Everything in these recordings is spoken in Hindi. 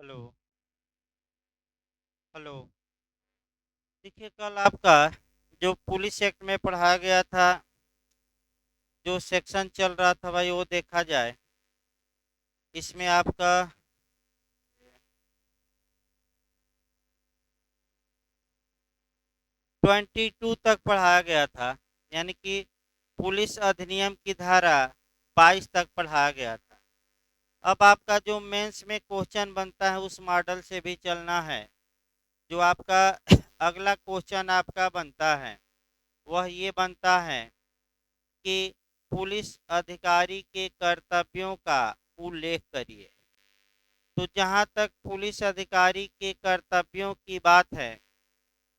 हेलो। हेलो। देखिए, कल आपका जो पुलिस एक्ट में पढ़ाया गया था, जो सेक्शन चल रहा था भाई, वो देखा जाए। इसमें आपका 22 तक पढ़ाया गया था, यानी कि पुलिस अधिनियम की धारा 22 तक पढ़ाया गया था। अब आपका जो मेंस में क्वेश्चन बनता है उस मॉडल से भी चलना है। जो आपका अगला क्वेश्चन आपका बनता है वह ये बनता है कि पुलिस अधिकारी के कर्तव्यों का उल्लेख करिए। तो जहां तक पुलिस अधिकारी के कर्तव्यों की बात है,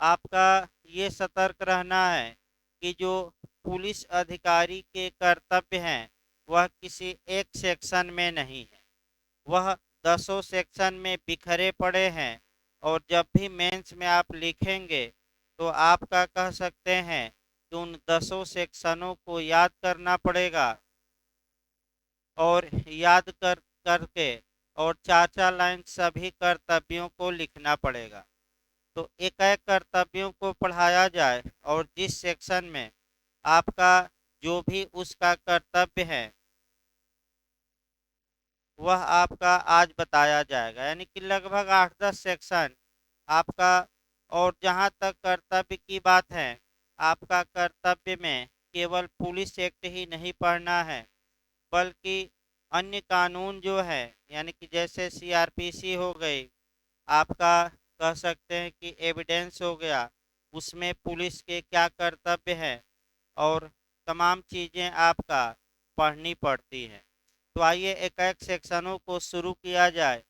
आपका ये सतर्क रहना है कि जो पुलिस अधिकारी के कर्तव्य हैं वह किसी एक सेक्शन में नहीं है, वह दसों सेक्शन में बिखरे पड़े हैं। और जब भी मेंस में आप लिखेंगे तो आपका कह सकते हैं कि उन दसों सेक्शनों को याद करना पड़ेगा, और याद करके और चार चार लाइन सभी कर्तव्यों को लिखना पड़ेगा। तो एक एक कर्तव्यों को पढ़ाया जाए और जिस सेक्शन में आपका जो भी उसका कर्तव्य है वह आपका आज बताया जाएगा, यानी कि लगभग 8-10 सेक्शन आपका। और जहां तक कर्तव्य की बात है, आपका कर्तव्य में केवल पुलिस एक्ट ही नहीं पढ़ना है, बल्कि अन्य कानून जो है, यानी कि जैसे सीआरपीसी हो गई, आपका कह सकते हैं कि एविडेंस हो गया, उसमें पुलिस के क्या कर्तव्य है, और तमाम चीज़ें आपका पढ़नी पड़ती हैं। तो आइए एक एक सेक्शनों को शुरू किया जाए।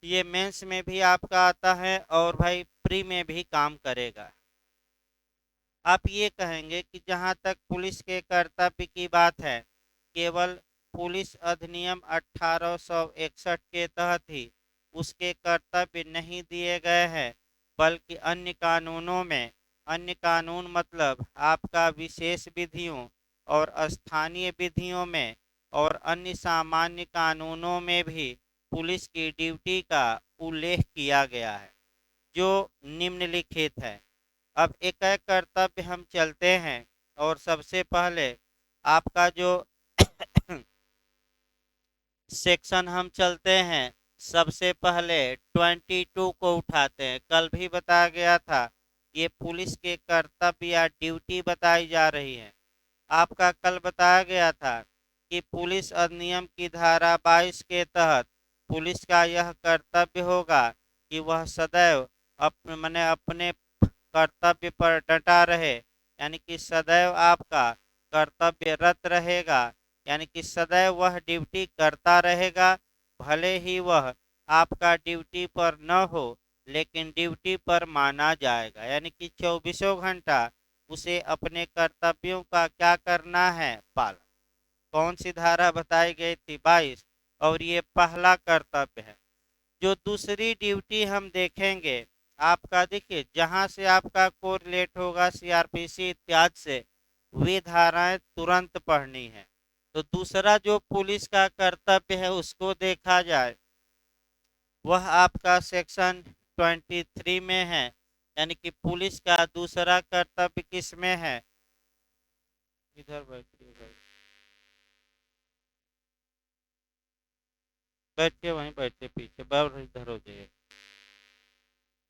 ये मेंस में भी आपका आता है और भाई प्री में भी काम करेगा। आप ये कहेंगे कि जहां तक पुलिस के कर्तव्य की बात है, केवल पुलिस अधिनियम 1861 के तहत ही उसके कर्तव्य नहीं दिए गए हैं, बल्कि अन्य कानूनों में, अन्य कानून मतलब आपका विशेष विधियों और स्थानीय विधियों में और अन्य सामान्य कानूनों में भी पुलिस की ड्यूटी का उल्लेख किया गया है, जो निम्नलिखित है। अब एक एक कर्तव्य हम चलते हैं, और सबसे पहले आपका जो सेक्शन हम चलते हैं, सबसे पहले 22 को उठाते हैं। कल भी बताया गया था, ये पुलिस के कर्तव्य या ड्यूटी बताई जा रही है। आपका कल बताया गया था कि पुलिस अधिनियम की धारा 22 के तहत पुलिस का यह कर्तव्य होगा कि वह सदैव अपने कर्तव्य पर डटा रहे, यानी कि सदैव आपका कर्तव्यरत रहेगा, यानी कि सदैव वह ड्यूटी करता रहेगा। भले ही वह आपका ड्यूटी पर न हो, लेकिन ड्यूटी पर माना जाएगा, यानी कि 24 घंटा उसे अपने कर्तव्यों का क्या करना है, पालन। कौन सी धारा बताई गई थी? 22। और ये पहला कर्तव्य है। जो दूसरी ड्यूटी हम देखेंगे, आपका देखिए जहां से आपका कोरिलेट होगा सीआरपीसी इत्यादि से, वे धाराएं तुरंत पढ़नी है। तो दूसरा जो पुलिस का कर्तव्य है उसको देखा जाए, वह आपका सेक्शन 23 में है, यानी कि पुलिस का दूसरा कर्तव्य किस में है? इधर बैठिए भाई, बैठिए वहीं बैठिए, पीछे बार इधर हो जाइए।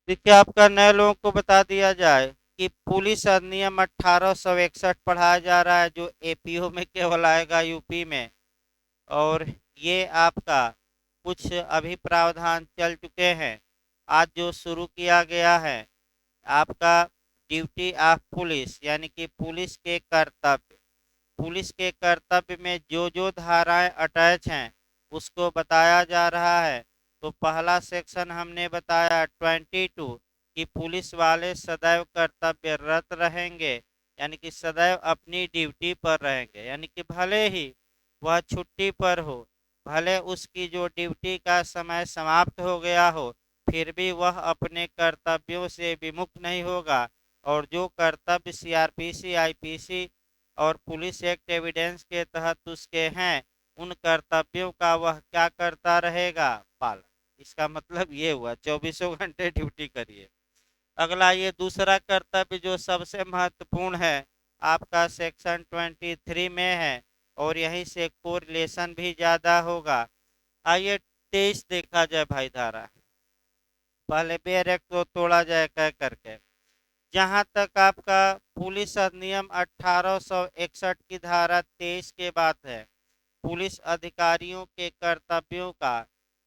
देखिए, आपका नए लोगों को बता दिया जाए कि पुलिस अधिनियम 1861 पढ़ाया जा रहा है, जो एपीओ में केवल आएगा, यूपी में। और ये आपका कुछ अभी प्रावधान चल चुके हैं, आज जो शुरू किया गया है आपका ड्यूटी ऑफ पुलिस, यानी कि पुलिस के कर्तव्य। पुलिस के कर्तव्य में जो जो धाराएं अटैच हैं उसको बताया जा रहा है। तो पहला सेक्शन हमने बताया 22 कि पुलिस वाले सदैव कर्तव्यरत रहेंगे, यानी कि सदैव अपनी ड्यूटी पर रहेंगे, यानी कि भले ही वह छुट्टी पर हो, भले उसकी जो ड्यूटी का समय समाप्त हो गया हो, फिर भी वह अपने कर्तव्यों से विमुख नहीं होगा। और जो कर्तव्य सीआरपीसी, आईपीसी और पुलिस एक्ट एविडेंस के तहत उसके हैं, उन कर्तव्यों का वह क्या करता रहेगा, पालन। इसका मतलब ये हुआ 24 घंटे ड्यूटी करिए। अगला ये दूसरा कर्तव्य जो सबसे महत्वपूर्ण है, आपका सेक्शन 23 में है और यहीं से कोरिलेशन भी ज़्यादा होगा। आइए 23 देखा जाए भाई धारा। पहले बेर एक्ट को तोड़ा जाए कह करके। जहां तक आपका पुलिस अधिनियम 1861 की धारा 23 के बात है, पुलिस अधिकारियों के कर्तव्यों का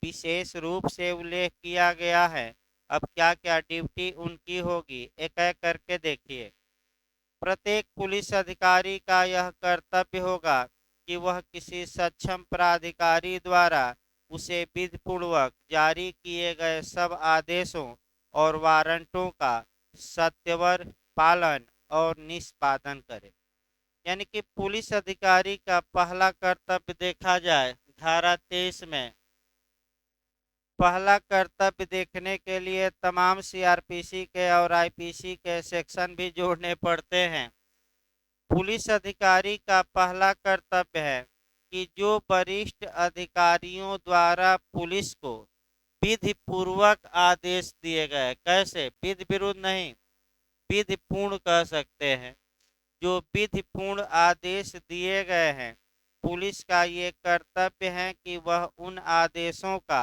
विशेष रूप से उल्लेख किया गया है। अब क्या क्या ड्यूटी उनकी होगी, एक एक करके देखिए। प्रत्येक पुलिस अधिकारी का यह कर्तव्य होगा कि वह किसी सक्षम प्राधिकारी द्वारा उसे विधिपूर्वक जारी किए गए सब आदेशों और वारंटों का सत्वर पालन और निष्पादन करे। यानी कि पुलिस अधिकारी का पहला कर्तव्य देखा जाए धारा 23 में, पहला कर्तव्य देखने के लिए तमाम सीआरपीसी के और आईपीसी के सेक्शन भी जोड़ने पड़ते हैं। पुलिस अधिकारी का पहला कर्तव्य है कि जो वरिष्ठ अधिकारियों द्वारा पुलिस को विधि पूर्वक आदेश दिए गए, कैसे, विधि विरुद्ध नहीं, विधि पूर्ण कह सकते हैं, जो विधि पूर्ण आदेश दिए गए हैं, पुलिस का ये कर्तव्य है कि वह उन आदेशों का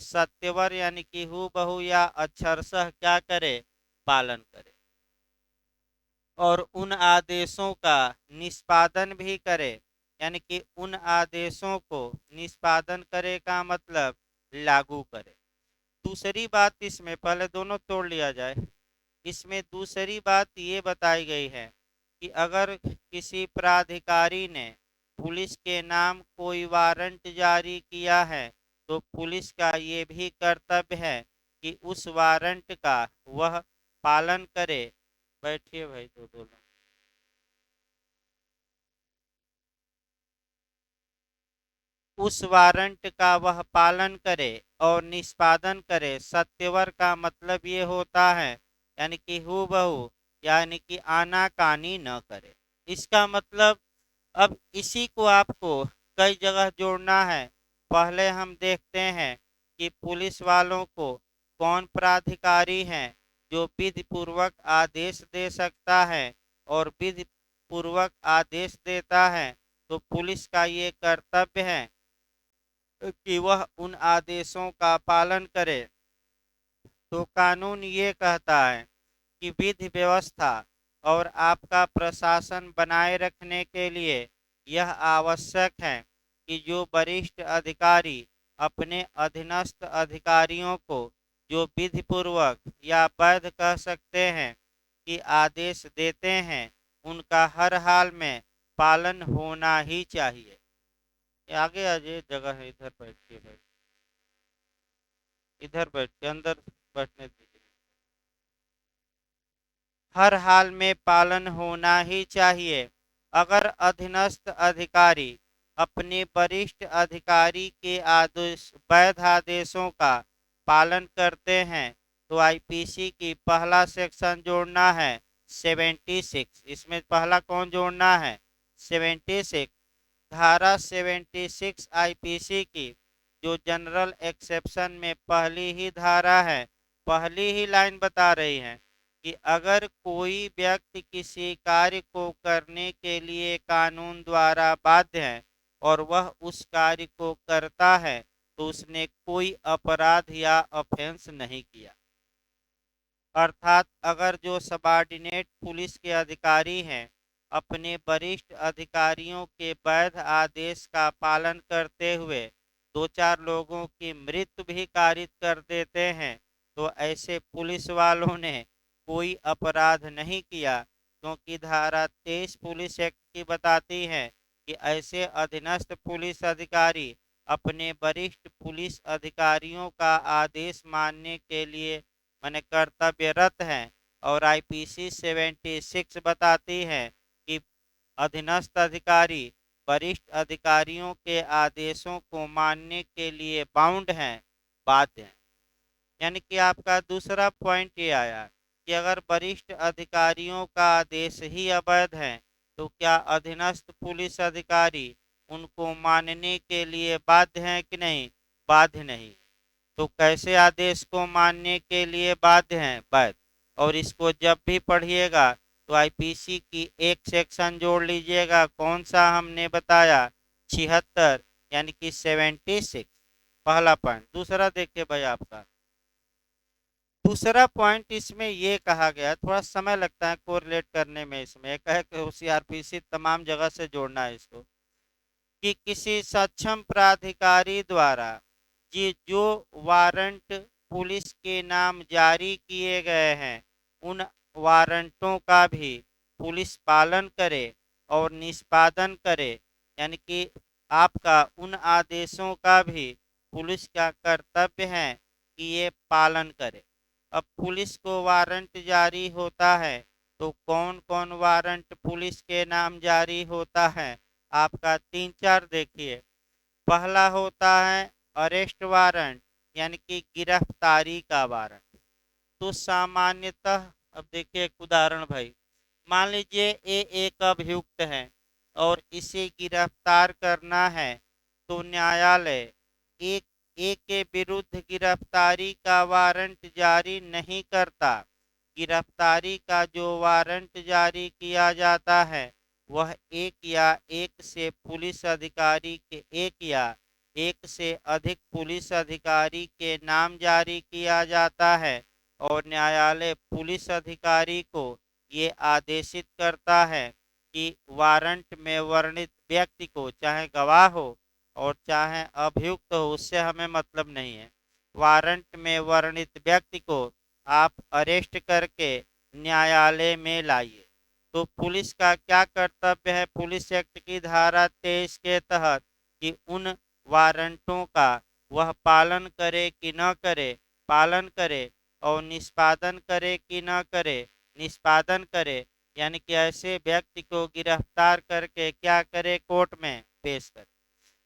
सत्यवर यानी कि हूबहू या अक्षरशः क्या करे, पालन करे और उन आदेशों का निष्पादन भी करे। यानी कि उन आदेशों को निष्पादन करे का मतलब लागू करे। दूसरी बात इसमें, पहले दोनों तोड़ लिया जाए, इसमें दूसरी बात ये बताई गई है कि अगर किसी प्राधिकारी ने पुलिस के नाम कोई वारंट जारी किया है तो पुलिस का ये भी कर्तव्य है कि उस वारंट का वह पालन करे। बैठिए भाई, दो दो लोग। उस वारंट का वह पालन करे और निष्पादन करे। सत्यवर का मतलब ये होता है यानी कि हूबहू, यानी कि आनाकानी न करे। इसका मतलब अब इसी को आपको कई जगह जोड़ना है। पहले हम देखते हैं कि पुलिस वालों को कौन प्राधिकारी है जो विधि पूर्वक आदेश दे सकता है, और विधि पूर्वक आदेश देता है तो पुलिस का ये कर्तव्य है कि वह उन आदेशों का पालन करे। तो कानून ये कहता है कि विधि व्यवस्था और आपका प्रशासन बनाए रखने के लिए यह आवश्यक है कि जो वरिष्ठ अधिकारी अपने अधीनस्थ अधिकारियों को जो विधिपूर्वक या वैध कह सकते हैं कि आदेश देते हैं, उनका हर हाल में पालन होना ही चाहिए। आगे आइए, जगह है, इधर बैठिए भाई, इधर बैठिए, अंदर बैठने दीजिए। हर हाल में पालन होना ही चाहिए। अगर अधीनस्थ अधिकारी अपने वरिष्ठ अधिकारी के आदेश वैध आदेशों का पालन करते हैं तो आईपीसी की पहला सेक्शन जोड़ना है 76। इसमें पहला कौन जोड़ना है, 76। धारा 76 आईपीसी की जो जनरल एक्सेप्शन में पहली ही धारा है, पहली ही लाइन बता रही है कि अगर कोई व्यक्ति किसी कार्य को करने के लिए कानून द्वारा बाध्य है और वह उस कार्य को करता है तो उसने कोई अपराध या ऑफेंस नहीं किया। अर्थात अगर जो सबॉर्डिनेट पुलिस के अधिकारी हैं अपने वरिष्ठ अधिकारियों के वैध आदेश का पालन करते हुए दो चार लोगों की मृत्यु भी कारित कर देते हैं तो ऐसे पुलिस वालों ने कोई अपराध नहीं किया, क्योंकि धारा 23 पुलिस एक्ट की बताती है कि ऐसे अधीनस्थ पुलिस अधिकारी अपने वरिष्ठ पुलिस अधिकारियों का आदेश मानने के लिए माने कर्तव्यरत हैं। और आईपीसी 76 बताती है कि अधीनस्थ अधिकारी वरिष्ठ अधिकारियों के आदेशों को मानने के लिए बाउंड हैं, बाध्य हैं। यानी कि आपका दूसरा पॉइंट ये आया कि अगर वरिष्ठ अधिकारियों का आदेश ही अवैध है तो क्या अधीनस्थ पुलिस अधिकारी उनको मानने के लिए बाध्य हैं कि नहीं, बाध्य नहीं। तो कैसे आदेश को मानने के लिए बाध्य हैं? वैध। और इसको जब भी पढ़िएगा तो आईपीसी की एक सेक्शन जोड़ लीजिएगा। कौन सा हमने बताया? 76, यानी कि 76, पहला पॉइंट। दूसरा देखिए भाई, आपका दूसरा पॉइंट इसमें ये कहा गया, थोड़ा समय लगता है कोरिलेट करने में। इसमें एक है कि सीआरपीसी तमाम जगह से जोड़ना है इसको, कि किसी सक्षम प्राधिकारी द्वारा ये जो वारंट पुलिस के नाम जारी किए गए हैं, उन वारंटों का भी पुलिस पालन करे और निष्पादन करे। यानी कि आपका उन आदेशों का भी पुलिस का कर्तव्य है कि ये पालन करे। अब पुलिस को वारंट जारी होता है, तो कौन कौन वारंट पुलिस के नाम जारी होता है? आपका 3-4 देखिए। पहला होता है अरेस्ट वारंट, यानी कि गिरफ्तारी का वारंट। तो सामान्यतः, अब देखिए एक उदाहरण भाई, मान लीजिए ये एक अभियुक्त है और इसे गिरफ्तार करना है, तो न्यायालय एक ए के विरुद्ध गिरफ्तारी का वारंट जारी नहीं करता। गिरफ्तारी का जो वारंट जारी किया जाता है, वह एक या एक से पुलिस अधिकारी के एक या एक से अधिक पुलिस अधिकारी के नाम जारी किया जाता है। और न्यायालय पुलिस अधिकारी को ये आदेशित करता है कि वारंट में वर्णित व्यक्ति को, चाहे गवाह हो और चाहे अभियुक्त हो, उससे हमें मतलब नहीं है, वारंट में वर्णित व्यक्ति को आप अरेस्ट करके न्यायालय में लाइए। तो पुलिस का क्या कर्तव्य है पुलिस एक्ट की धारा 23 के तहत? कि उन वारंटों का वह पालन करे कि न करे? पालन करे। और निष्पादन करे कि न करे? निष्पादन करे। यानी कि ऐसे व्यक्ति को गिरफ्तार करके क्या करे? कोर्ट में पेश करे।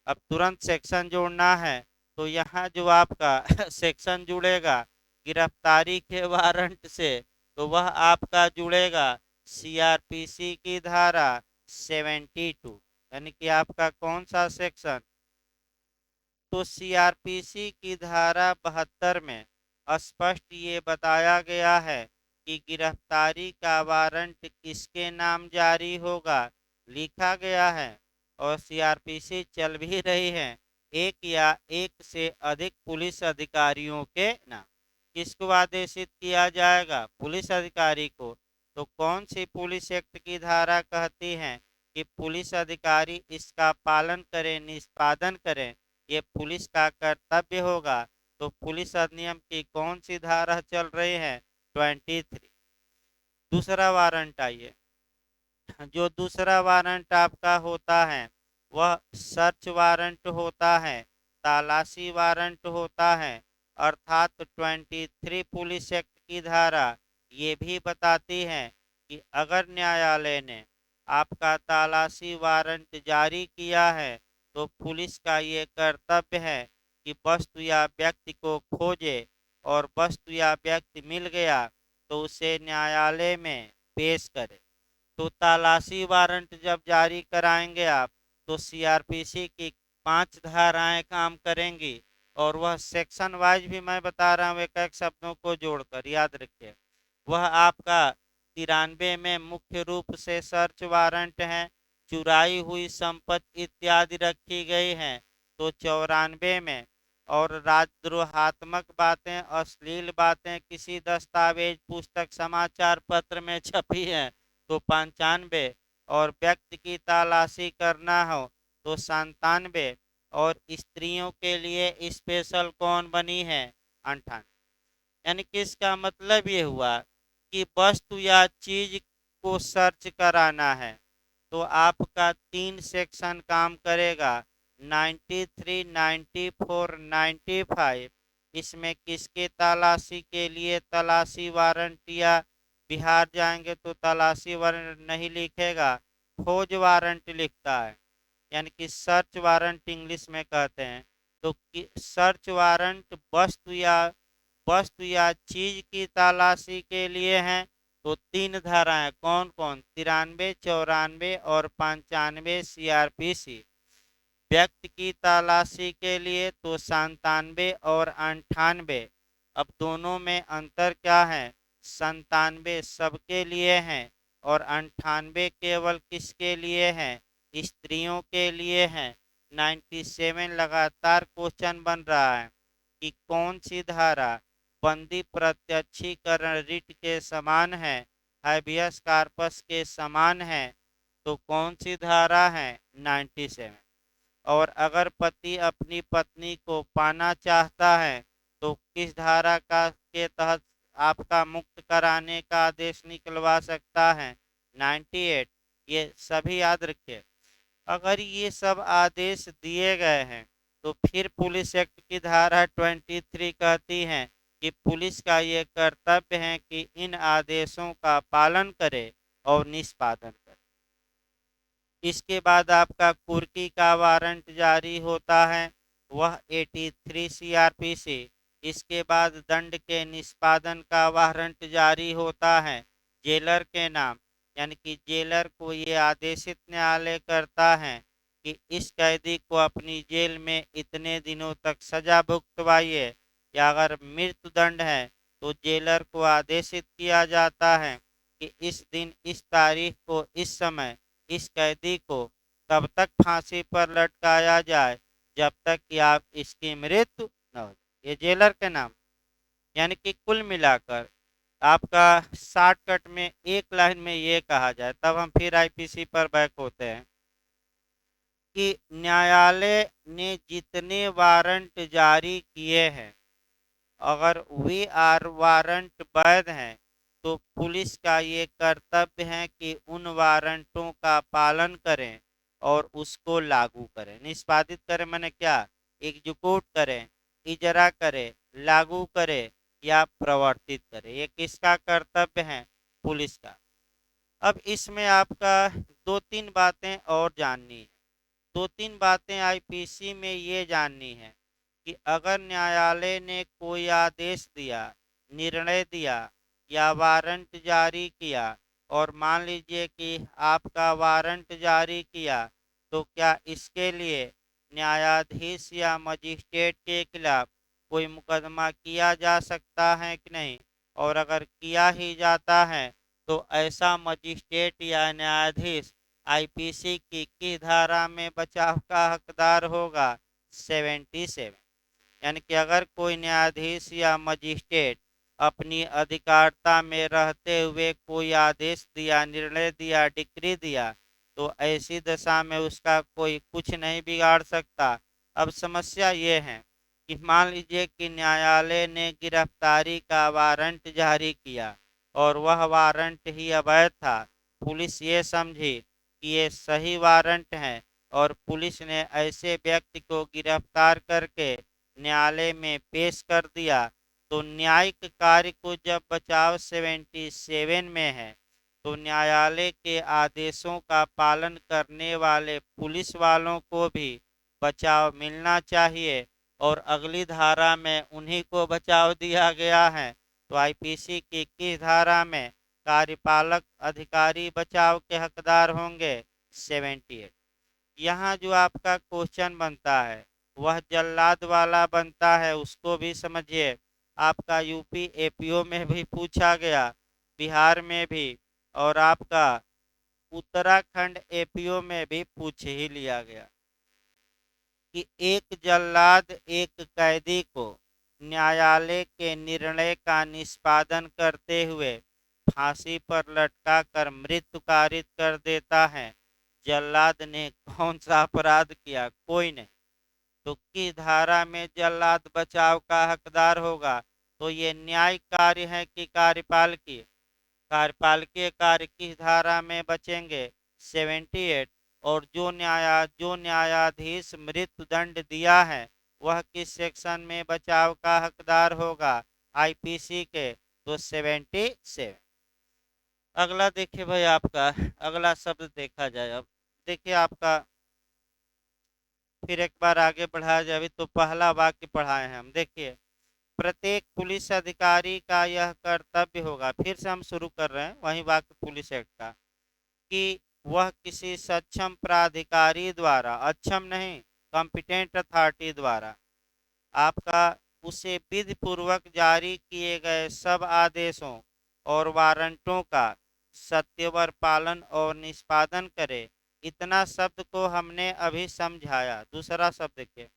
अब तुरंत सेक्शन जोड़ना है, तो यहाँ जो आपका सेक्शन जुड़ेगा गिरफ्तारी के वारंट से, तो वह आपका जुड़ेगा सीआरपीसी की धारा 72, यानी कि आपका कौन सा सेक्शन? तो सीआरपीसी की धारा 72 में स्पष्ट ये बताया गया है कि गिरफ्तारी का वारंट किसके नाम जारी होगा, लिखा गया है। और सीआरपीसी चल भी रही है एक या एक से अधिक पुलिस अधिकारियों के नाम। किसको आदेशित किया जाएगा? पुलिस अधिकारी को। तो कौन सी पुलिस एक्ट की धारा कहती है कि पुलिस अधिकारी इसका पालन करें, निष्पादन करें? ये पुलिस का कर्तव्य होगा। तो पुलिस अधिनियम की कौन सी धारा चल रही है? 23। दूसरा वारंट आइए। जो दूसरा वारंट आपका होता है वह सर्च वारंट होता है, तलाशी वारंट होता है। अर्थात 23 पुलिस एक्ट की धारा ये भी बताती है कि अगर न्यायालय ने आपका तलाशी वारंट जारी किया है, तो पुलिस का ये कर्तव्य है कि वस्तु या व्यक्ति को खोजे, और वस्तु या व्यक्ति मिल गया तो उसे न्यायालय में पेश करे। तो तलाशी वारंट जब जारी कराएंगे आप, तो सीआरपीसी की 5 धाराएं काम करेंगी। और वह सेक्शन वाइज भी मैं बता रहा हूँ, एक एक शब्दों को जोड़कर, याद रखिए। वह आपका 93 में मुख्य रूप से सर्च वारंट है, चुराई हुई संपत्ति इत्यादि रखी गई हैं। तो 94 में, और राजद्रोहात्मक बातें, अश्लील बातें किसी दस्तावेज, पुस्तक, समाचार पत्र में छपी हैं, तो 95। और व्यक्ति की तलाशी करना हो तो 97। और स्त्रियों के लिए स्पेशल कौन बनी है? 98। यानी कि इसका मतलब ये हुआ कि वस्तु या चीज को सर्च कराना है, तो आपका 3 सेक्शन काम करेगा, 93, 94, 95। इसमें किसके तलाशी के लिए तलाशी वारंट, या बिहार जाएंगे तो तलाशी वारंट नहीं लिखेगा, खोज वारंट लिखता है, यानी कि सर्च वारंट इंग्लिश में कहते हैं। तो सर्च वारंट वस्तु या चीज की तलाशी के लिए हैं। तो 3 धाराएं कौन कौन? 93, 94 और 95 सीआरपीसी। व्यक्ति की तलाशी के लिए तो 97 और 98। अब दोनों में अंतर क्या है? 97 सबके लिए है और 98 केवल किसके लिए है? स्त्रियों के लिए है। 97 लगातार क्वेश्चन बन रहा है कि कौन सी धारा बंदी प्रत्यक्षीकरण रिट के समान है, हैबियस कार्पस के समान है? तो कौन सी धारा है? 97। और अगर पति अपनी पत्नी को पाना चाहता है तो किस धारा का के तहत आपका मुक्त कराने का आदेश निकलवा सकता है? 98। ये सभी याद रखिए। अगर ये सब आदेश दिए गए हैं तो फिर पुलिस एक्ट की धारा 23 कहती है कि पुलिस का ये कर्तव्य है कि इन आदेशों का पालन करे और निष्पादन करे। इसके बाद आपका कुर्की का वारंट जारी होता है, वह 83 सीआरपीसी। इसके बाद दंड के निष्पादन का वारंट जारी होता है जेलर के नाम, यानी कि जेलर को ये आदेशित न्यायालय करता है कि इस कैदी को अपनी जेल में इतने दिनों तक सजा भुगतवाइए। या अगर मृत्यु दंड है तो जेलर को आदेशित किया जाता है कि इस दिन इस तारीख को इस समय इस कैदी को तब तक फांसी पर लटकाया जाए जब तक कि आप इसकी मृत्यु न हो जाए। ये जेलर के नाम। यानी कि कुल मिलाकर आपका शॉर्टकट में एक लाइन में ये कहा जाए, तब हम फिर आईपीसी पर बैक होते हैं कि न्यायालय ने जितने वारंट जारी किए हैं, अगर वे आर वारंट वैध हैं तो पुलिस का ये कर्तव्य है कि उन वारंटों का पालन करें और उसको लागू करें। निष्पादित करें मैंने क्या? एग्जीक्यूट करें, इजरा करें, लागू करें या प्रवर्तित करें। ये किसका कर्तव्य है? पुलिस का। अब इसमें आपका दो तीन बातें और जाननी है। दो तीन बातें आईपीसी में ये जाननी है कि अगर न्यायालय ने कोई आदेश दिया, निर्णय दिया या वारंट जारी किया, और मान लीजिए कि आपका वारंट जारी किया, तो क्या इसके लिए न्यायाधीश या मजिस्ट्रेट के खिलाफ कोई मुकदमा किया जा सकता है कि नहीं? और अगर किया ही जाता है तो ऐसा मजिस्ट्रेट या न्यायाधीश आईपीसी की किस धारा में बचाव का हकदार होगा? 77। यानी कि अगर कोई न्यायाधीश या मजिस्ट्रेट अपनी अधिकारिता में रहते हुए कोई आदेश दिया, निर्णय दिया, डिक्री दिया, तो ऐसी दशा में उसका कोई कुछ नहीं बिगाड़ सकता। अब समस्या ये है कि मान लीजिए कि न्यायालय ने गिरफ्तारी का वारंट जारी किया और वह वारंट ही अवैध था। पुलिस ये समझी कि ये सही वारंट है और पुलिस ने ऐसे व्यक्ति को गिरफ्तार करके न्यायालय में पेश कर दिया। तो न्यायिक कार्य को जब बचाव 77 में है तो न्यायालय के आदेशों का पालन करने वाले पुलिस वालों को भी बचाव मिलना चाहिए और अगली धारा में उन्हीं को बचाव दिया गया है। तो आईपीसी की किस धारा में कार्यपालक अधिकारी बचाव के हकदार होंगे? 78। यहाँ जो आपका क्वेश्चन बनता है वह जल्लाद वाला बनता है, उसको भी समझिए। आपका यूपी एपीओ में भी पूछा गया, बिहार में भी, और आपका उत्तराखंड एपीओ में भी पूछ ही लिया गया कि एक जल्लाद एक कैदी को न्यायालय के निर्णय का निष्पादन करते हुए फांसी पर लटका कर मृत्यु कारित कर देता है। जल्लाद ने कौन सा अपराध किया? कोई नहीं। तो किस धारा में जल्लाद बचाव का हकदार होगा? तो ये न्यायिक कार्य है कि कार्यपालकीय? कार्यपालकीय कार्य किस धारा में बचेंगे? 78। और जो न्यायाधीश मृत्यु दंड दिया है वह किस सेक्शन में बचाव का हकदार होगा? आईपीसी के। तो 77। अगला देखिए भाई, आपका अगला शब्द देखा जाए। अब देखिए आपका, फिर एक बार आगे बढ़ाया जाए। अभी तो पहला वाक्य पढ़ाए हैं हम। देखिए, प्रत्येक पुलिस अधिकारी का यह कर्तव्य होगा, फिर से हम शुरू कर रहे हैं वही वाक्य पुलिस एक्ट का, कि वह किसी सक्षम प्राधिकारी द्वारा, अक्षम नहीं, कॉम्पिटेंट अथॉरिटी द्वारा आपका उसे विधि पूर्वक जारी किए गए सब आदेशों और वारंटों का सत्यवर पालन और निष्पादन करे। इतना शब्द को हमने अभी समझाया। दूसरा शब्द देखिए,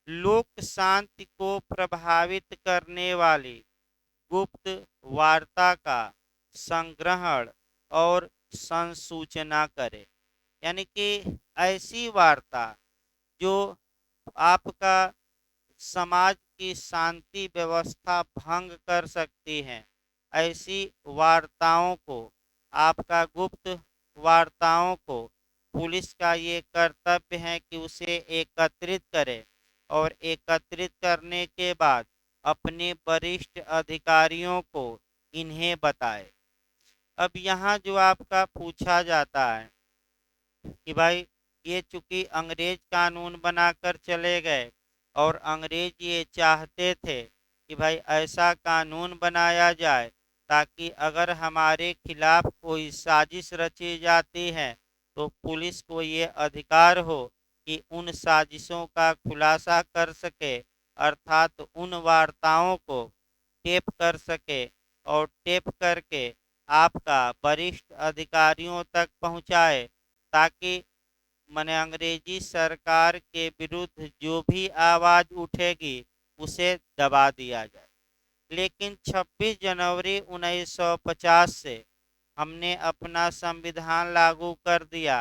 लोक शांति को प्रभावित करने वाली गुप्त वार्ता का संग्रहण और संसूचना करे। यानी कि ऐसी वार्ता जो आपका समाज की शांति व्यवस्था भंग कर सकती हैं, ऐसी वार्ताओं को, आपका गुप्त वार्ताओं को पुलिस का ये कर्तव्य है कि उसे एकत्रित करे और एकत्रित करने के बाद अपने वरिष्ठ अधिकारियों को इन्हें बताए। अब यहाँ जो आपका पूछा जाता है कि भाई ये चूंकि अंग्रेज कानून बनाकर चले गए और अंग्रेज ये चाहते थे कि भाई ऐसा कानून बनाया जाए ताकि अगर हमारे खिलाफ कोई साजिश रची जाती है तो पुलिस को ये अधिकार हो कि उन साजिशों का खुलासा कर सके, अर्थात उन वार्ताओं को टेप कर सके और टेप करके आपका वरिष्ठ अधिकारियों तक पहुंचाए, ताकि माने अंग्रेजी सरकार के विरुद्ध जो भी आवाज उठेगी उसे दबा दिया जाए। लेकिन 26 जनवरी 1950 से हमने अपना संविधान लागू कर दिया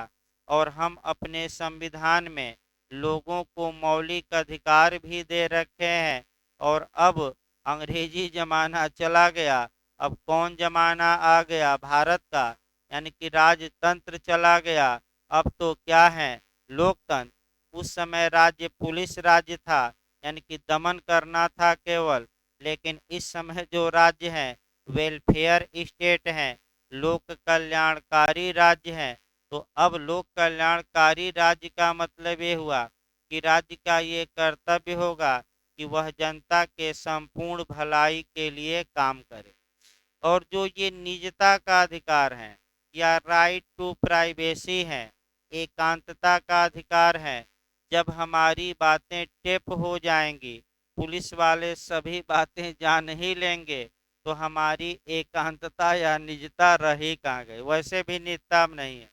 और हम अपने संविधान में लोगों को मौलिक अधिकार भी दे रखे हैं। और अब अंग्रेजी जमाना चला गया, अब कौन जमाना आ गया? भारत का, यानी कि राजतंत्र चला गया। अब तो क्या है? लोकतंत्र। उस समय राज्य पुलिस राज्य था, यानी कि दमन करना था केवल। लेकिन इस समय जो राज्य है वेलफेयर स्टेट है, लोक कल्याणकारी राज्य है। तो अब लोक कल्याणकारी राज्य का मतलब ये हुआ कि राज्य का ये कर्तव्य होगा कि वह जनता के संपूर्ण भलाई के लिए काम करे। और जो ये निजता का अधिकार है या राइट टू प्राइवेसी है, एकांतता का अधिकार है, जब हमारी बातें टेप हो जाएंगी, पुलिस वाले सभी बातें जान ही लेंगे, तो हमारी एकांतता या निजता रही कहाँ गई? वैसे भी निजता नहीं है,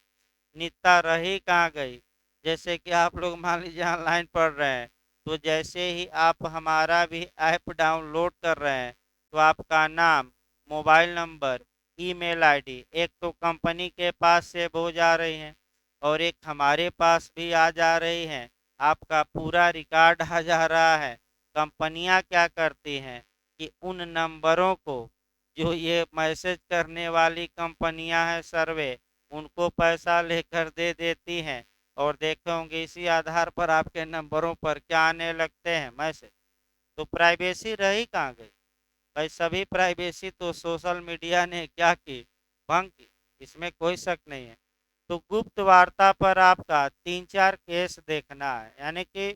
निजता रही कहाँ गई? जैसे कि आप लोग मान लीजिए ऑनलाइन पढ़ रहे हैं, तो जैसे ही आप हमारा भी ऐप डाउनलोड कर रहे हैं तो आपका नाम, मोबाइल नंबर, ईमेल आईडी एक तो कंपनी के पास सेव हो जा रही है और एक हमारे पास भी आ जा रही है। आपका पूरा रिकॉर्ड आ जा रहा है। कंपनियां क्या करती हैं कि उन नंबरों को, जो ये मैसेज करने वाली कंपनियां हैं सर्वे, उनको पैसा लेकर दे देती हैं और देखे होंगे इसी आधार पर आपके नंबरों पर क्या आने लगते हैं? मैसेज। तो प्राइवेसी रही कहाँ गई भाई? सभी प्राइवेसी तो सोशल मीडिया ने क्या की? भंग की, इसमें कोई शक नहीं है। तो गुप्त वार्ता पर आपका 3-4 केस देखना है। यानी कि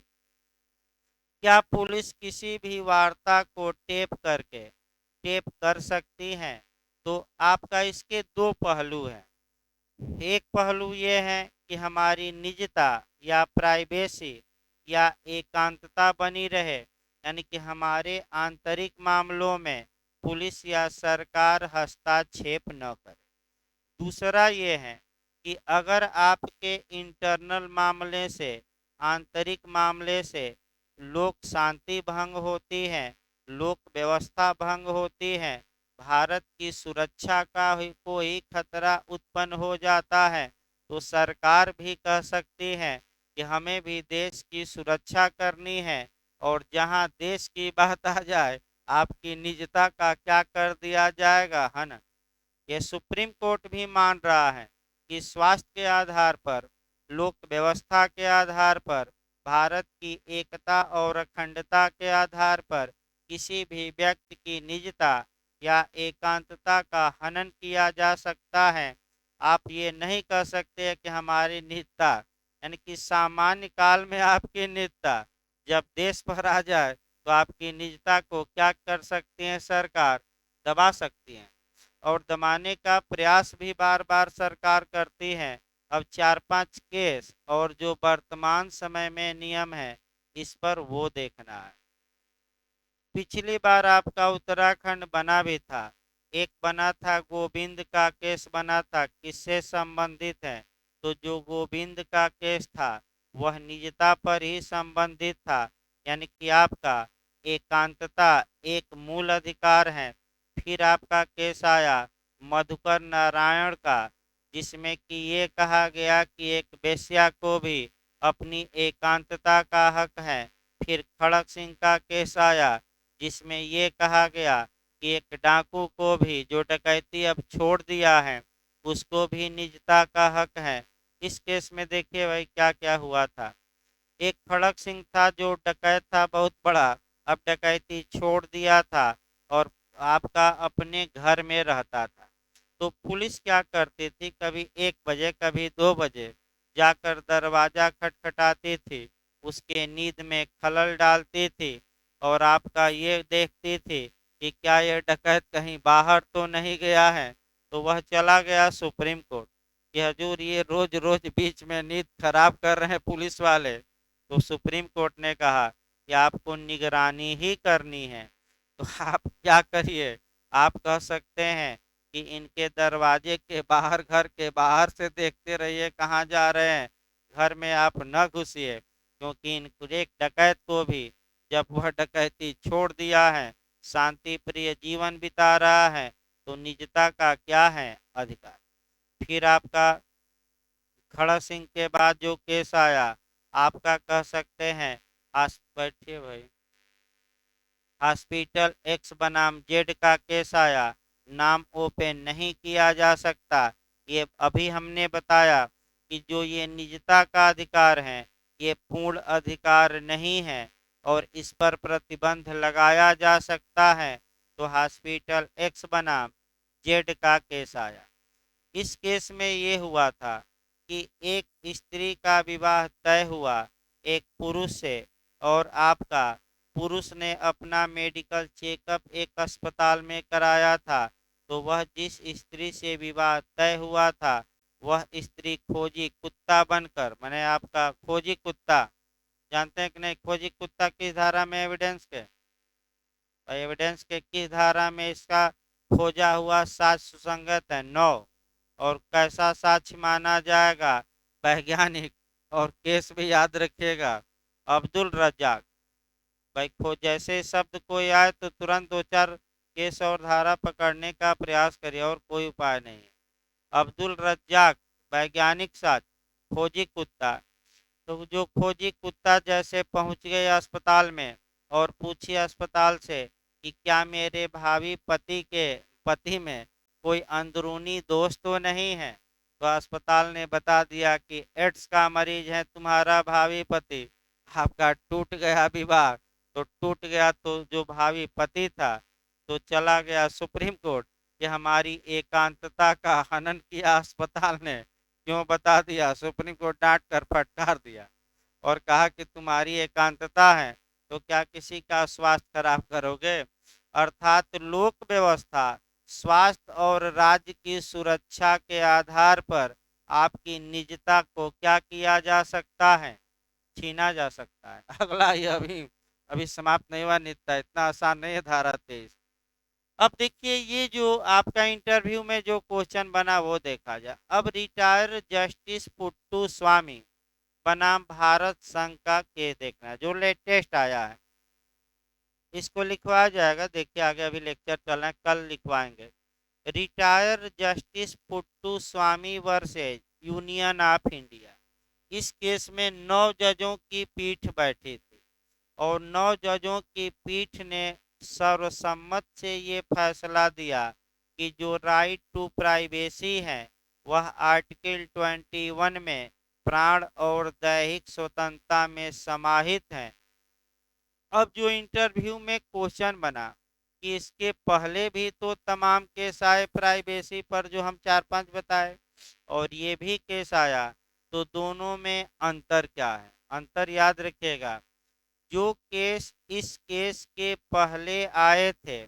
क्या पुलिस किसी भी वार्ता को टेप कर सकती है? तो आपका इसके दो पहलू हैं। एक पहलू ये है कि हमारी निजता या प्राइवेसी या एकांतता बनी रहे, यानी कि हमारे आंतरिक मामलों में पुलिस या सरकार हस्तक्षेप न करे। दूसरा ये है कि अगर आपके इंटरनल मामले से, आंतरिक मामले से लोक शांति भंग होती है, लोक व्यवस्था भंग होती है, भारत की सुरक्षा का कोई खतरा उत्पन्न हो जाता है, तो सरकार भी कह सकती है कि हमें भी देश की सुरक्षा करनी है। और जहां देश की बात आ जाए, आपकी निजता का क्या कर दिया जाएगा, है ना? ये सुप्रीम कोर्ट भी मान रहा है कि स्वास्थ्य के आधार पर, लोक व्यवस्था के आधार पर, भारत की एकता और अखंडता के आधार पर किसी भी व्यक्ति की निजता या एकांतता का हनन किया जा सकता है। आप ये नहीं कह सकते कि हमारी निजता, यानी कि सामान्य काल में आपकी निजता, जब देश पर आ जाए तो आपकी निजता को क्या कर सकती है? सरकार दबा सकती है। और दबाने का प्रयास भी बार बार सरकार करती है। अब 4-5 केस और जो वर्तमान समय में नियम है इस पर वो देखना है। पिछली बार आपका उत्तराखंड बना भी था, एक बना था गोविंद का केस बना था, किससे संबंधित है? तो जो गोविंद का केस था वह निजता पर ही संबंधित था, यानी कि आपका एकांतता एक मूल अधिकार है। फिर आपका केस आया मधुकर नारायण का, जिसमें कि ये कहा गया कि एक वेश्या को भी अपनी एकांतता का हक है। फिर खड़क सिंह का केस आया जिसमें ये कहा गया कि एक डाकू को भी जो डकैती अब छोड़ दिया है उसको भी निजता का हक है। इस केस में देखिए भाई क्या क्या हुआ था। एक खड़क सिंह था जो डकैत था बहुत बड़ा, अब डकैती छोड़ दिया था और आपका अपने घर में रहता था। तो पुलिस क्या करती थी, कभी 1 बजे कभी 2 बजे जाकर दरवाजा खटखटाती थी, उसके नींद में खलल डालती थी और आपका ये देखती थी कि क्या ये डकैत कहीं बाहर तो नहीं गया है। तो वह चला गया सुप्रीम कोर्ट कि हजूर ये रोज रोज बीच में नींद खराब कर रहे हैं पुलिस वाले। तो सुप्रीम कोर्ट ने कहा कि आपको निगरानी ही करनी है, तो आप क्या करिए, आप कह सकते हैं कि इनके दरवाजे के बाहर, घर के बाहर से देखते रहिए कहाँ जा रहे हैं, घर में आप न घुसिए, क्योंकि इन एक डकैत को भी जब वह डकैती छोड़ दिया है, शांति प्रिय जीवन बिता रहा है, तो निजता का क्या है अधिकार। फिर आपका खड़ा सिंह के बाद जो केस आया, आपका कह सकते हैं बैठिए भाई, हॉस्पिटल एक्स बनाम जेड का केस आया। नाम ओपन नहीं किया जा सकता। ये अभी हमने बताया कि जो ये निजता का अधिकार है ये पूर्ण अधिकार नहीं है और इस पर प्रतिबंध लगाया जा सकता है। तो हॉस्पिटल एक्स बनाम जेड का केस आया। इस केस में ये हुआ था कि एक स्त्री का विवाह तय हुआ एक पुरुष से, और आपका पुरुष ने अपना मेडिकल चेकअप एक अस्पताल में कराया था। तो वह जिस स्त्री से विवाह तय हुआ था वह स्त्री खोजी कुत्ता बनकर, मैंने आपका खोजी कुत्ता, जानते हैं कि नहीं खोजी कुत्ता किस धारा में एविडेंस के, एविडेंस के किस धारा में इसका खोजा हुआ साक्ष्य सुसंगत है? 9। और कैसा साक्ष्य माना जाएगा? वैज्ञानिक। और केस भी याद रखिएगा अब्दुल रज्जाक। भाई खो जैसे शब्द कोई आए तो तुरंत 2-4 केस और धारा पकड़ने का प्रयास करिए, और कोई उपाय नहीं है। अब्दुल रज्जाक वैज्ञानिक साक्ष्य खोजी कुत्ता। तो जो खोजी कुत्ता जैसे पहुंच गए अस्पताल में और पूछी अस्पताल से कि क्या मेरे भावी पति में कोई अंदरूनी दोष तो नहीं है? तो अस्पताल ने बता दिया कि एड्स का मरीज है तुम्हारा भावी पति। आपका टूट गया विवाह। तो टूट गया तो जो भावी पति था तो चला गया सुप्रीम कोर्ट कि हमारी एकांतता का हनन किया अस्पताल ने। क्यों बता दिया? सुप्रीम कोर्ट डांट कर फटकार दिया और कहा कि तुम्हारी एकांतता है तो क्या किसी का स्वास्थ्य खराब करोगे? अर्थात लोक व्यवस्था, स्वास्थ्य और राज्य की सुरक्षा के आधार पर आपकी निजता को क्या किया जा सकता है? छीना जा सकता है। अगला ये अभी अभी समाप्त नहीं हुआ नित्य, इतना आसान नहीं है धारा 23। अब देखिए ये जो आपका इंटरव्यू में जो क्वेश्चन बना वो देखा जाए। अब रिटायर जस्टिस पुट्टू स्वामी बनाम भारत संघ का केस देखना है जो लेटेस्ट आया है, इसको लिखवाया जाएगा। देखिए आगे अभी लेक्चर चल रहे हैं, कल लिखवाएंगे। Retire justice Puttu Swamy versus Union of India. इस केस में 9 जजों की पीठ बैठी थी और 9 जजों की पीठ ने सर्वसम्मत से ये फैसला दिया कि जो राइट टू प्राइवेसी है वह आर्टिकल 21 में प्राण और दैहिक स्वतंत्रता में समाहित है। अब जो इंटरव्यू में क्वेश्चन बना कि इसके पहले भी तो तमाम केस आए प्राइवेसी पर जो हम 4-5 बताए, और ये भी केस आया, तो दोनों में अंतर क्या है? अंतर याद रखिएगा, जो केस इस केस के पहले आए थे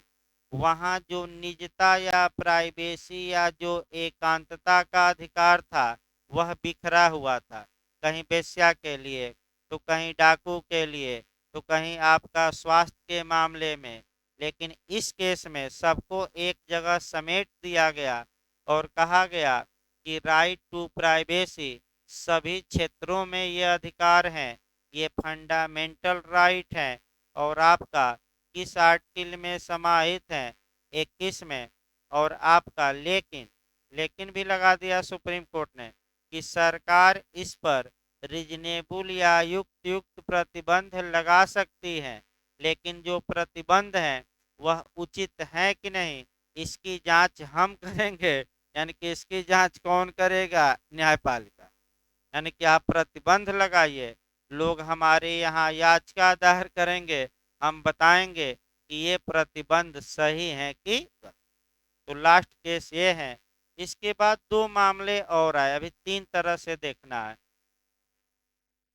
वहां जो निजता या प्राइवेसी या जो एकांतता का अधिकार था वह बिखरा हुआ था, कहीं वेश्या के लिए, तो कहीं डाकू के लिए, तो कहीं आपका स्वास्थ्य के मामले में। लेकिन इस केस में सबको एक जगह समेट दिया गया और कहा गया कि राइट टू प्राइवेसी, सभी क्षेत्रों में ये अधिकार हैं, ये फंडामेंटल राइट है। और आपका किस आर्टिकल में समाहित है? 21 में। और आपका लेकिन लेकिन भी लगा दिया सुप्रीम कोर्ट ने कि सरकार इस पर रीजनेबल या युक्त युक्त प्रतिबंध लगा सकती है, लेकिन जो प्रतिबंध है वह उचित है कि नहीं, इसकी जांच हम करेंगे। यानी कि इसकी जांच कौन करेगा? न्यायपालिका। यानी कि आप प्रतिबंध लगाइए, लोग हमारे यहाँ याचिका दायर करेंगे, हम बताएंगे कि ये प्रतिबंध सही है कि गलत। तो लास्ट केस ये है। इसके बाद दो मामले और आए, अभी तीन तरह से देखना है।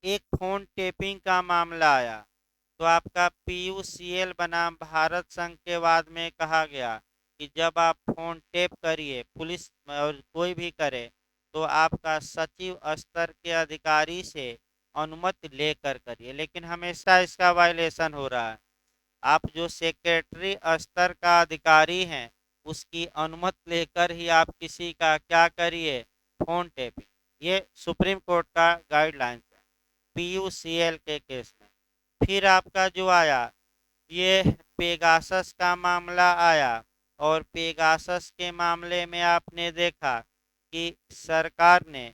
एक फोन टेपिंग का मामला आया, तो आपका पीयूसीएल बनाम भारत संघ के वाद में कहा गया कि जब आप फोन टेप करिए, पुलिस और कोई भी करे, तो आपका सचिव स्तर के अधिकारी से अनुमति लेकर करिए। लेकिन हमेशा इसका वायलेशन हो रहा है। आप जो सेक्रेटरी स्तर का अधिकारी हैं, उसकी अनुमति लेकर ही आप किसी का क्या करिए? Phone tapping. ये सुप्रीम कोर्ट का गाइडलाइंस है पीयूसीएल के केस में। फिर आपका जो आया, ये पेगासस का मामला आया, और पेगासस के मामले में आपने देखा कि सरकार ने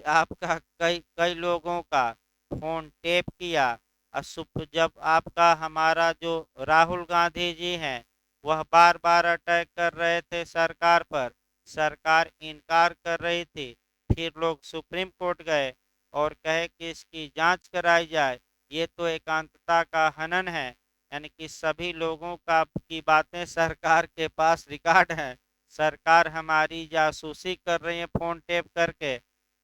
आपका कई कई लोगों का फोन टेप किया। जब आपका हमारा जो राहुल गांधी जी हैं, वह बार बार अटैक कर रहे थे सरकार पर, सरकार इनकार कर रही थी, फिर लोग सुप्रीम कोर्ट गए और कहे कि इसकी जांच कराई जाए, ये तो एकांतता का हनन है। यानी कि सभी लोगों का की बातें सरकार के पास रिकॉर्ड है, सरकार हमारी जासूसी कर रही है फोन टेप करके।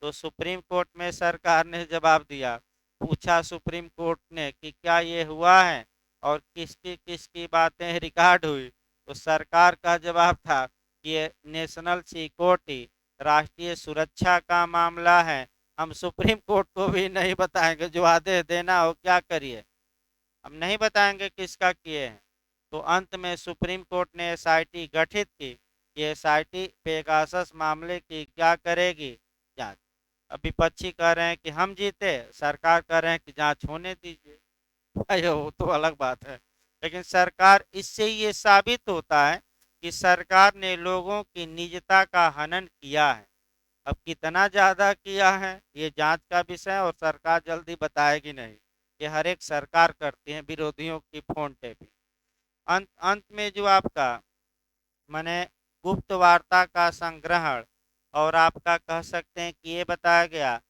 तो सुप्रीम कोर्ट में सरकार ने जवाब दिया, पूछा सुप्रीम कोर्ट ने कि क्या ये हुआ है और किसकी किसकी बातें रिकॉर्ड हुई। तो सरकार का जवाब था कि ये नेशनल सिक्योरिटी, राष्ट्रीय सुरक्षा का मामला है, हम सुप्रीम कोर्ट को भी नहीं बताएंगे, जो आदेश देना हो क्या करिए, हम नहीं बताएंगे किसका किए हैं। तो अंत में सुप्रीम कोर्ट ने एसआईटी गठित की। ये एसआईटी पेगासस मामले की क्या करेगी? जांच। अब विपक्षी कह रहे हैं कि हम जीते, सरकार कह रहे हैं कि जांच होने दीजिए। भाई वो तो अलग बात है। लेकिन सरकार, इससे ये साबित होता है कि सरकार ने लोगों की निजता का हनन किया है। अब कितना ज्यादा किया है ये जांच का विषय है, और सरकार जल्दी बताएगी नहीं। ये हर एक सरकार करती है विरोधियों की फोन टेपिंग। अंत अंत में जो आपका माने गुप्त वार्ता का संग्रहण, और आपका कह सकते हैं कि ये बताया गया।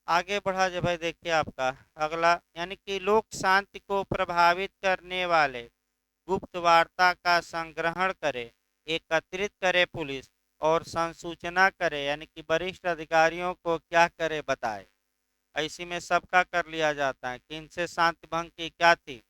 आगे बढ़ा जब भाई देखिए आपका अगला, यानी कि लोक शांति को प्रभावित करने वाले गुप्त वार्ता का संग्रहण करे, एकत्रित करे पुलिस, और संसूचना करे, यानी कि वरिष्ठ अधिकारियों को क्या करे बताए। ऐसी में सबका कर लिया जाता है कि इनसे शांति भंग की क्या थी।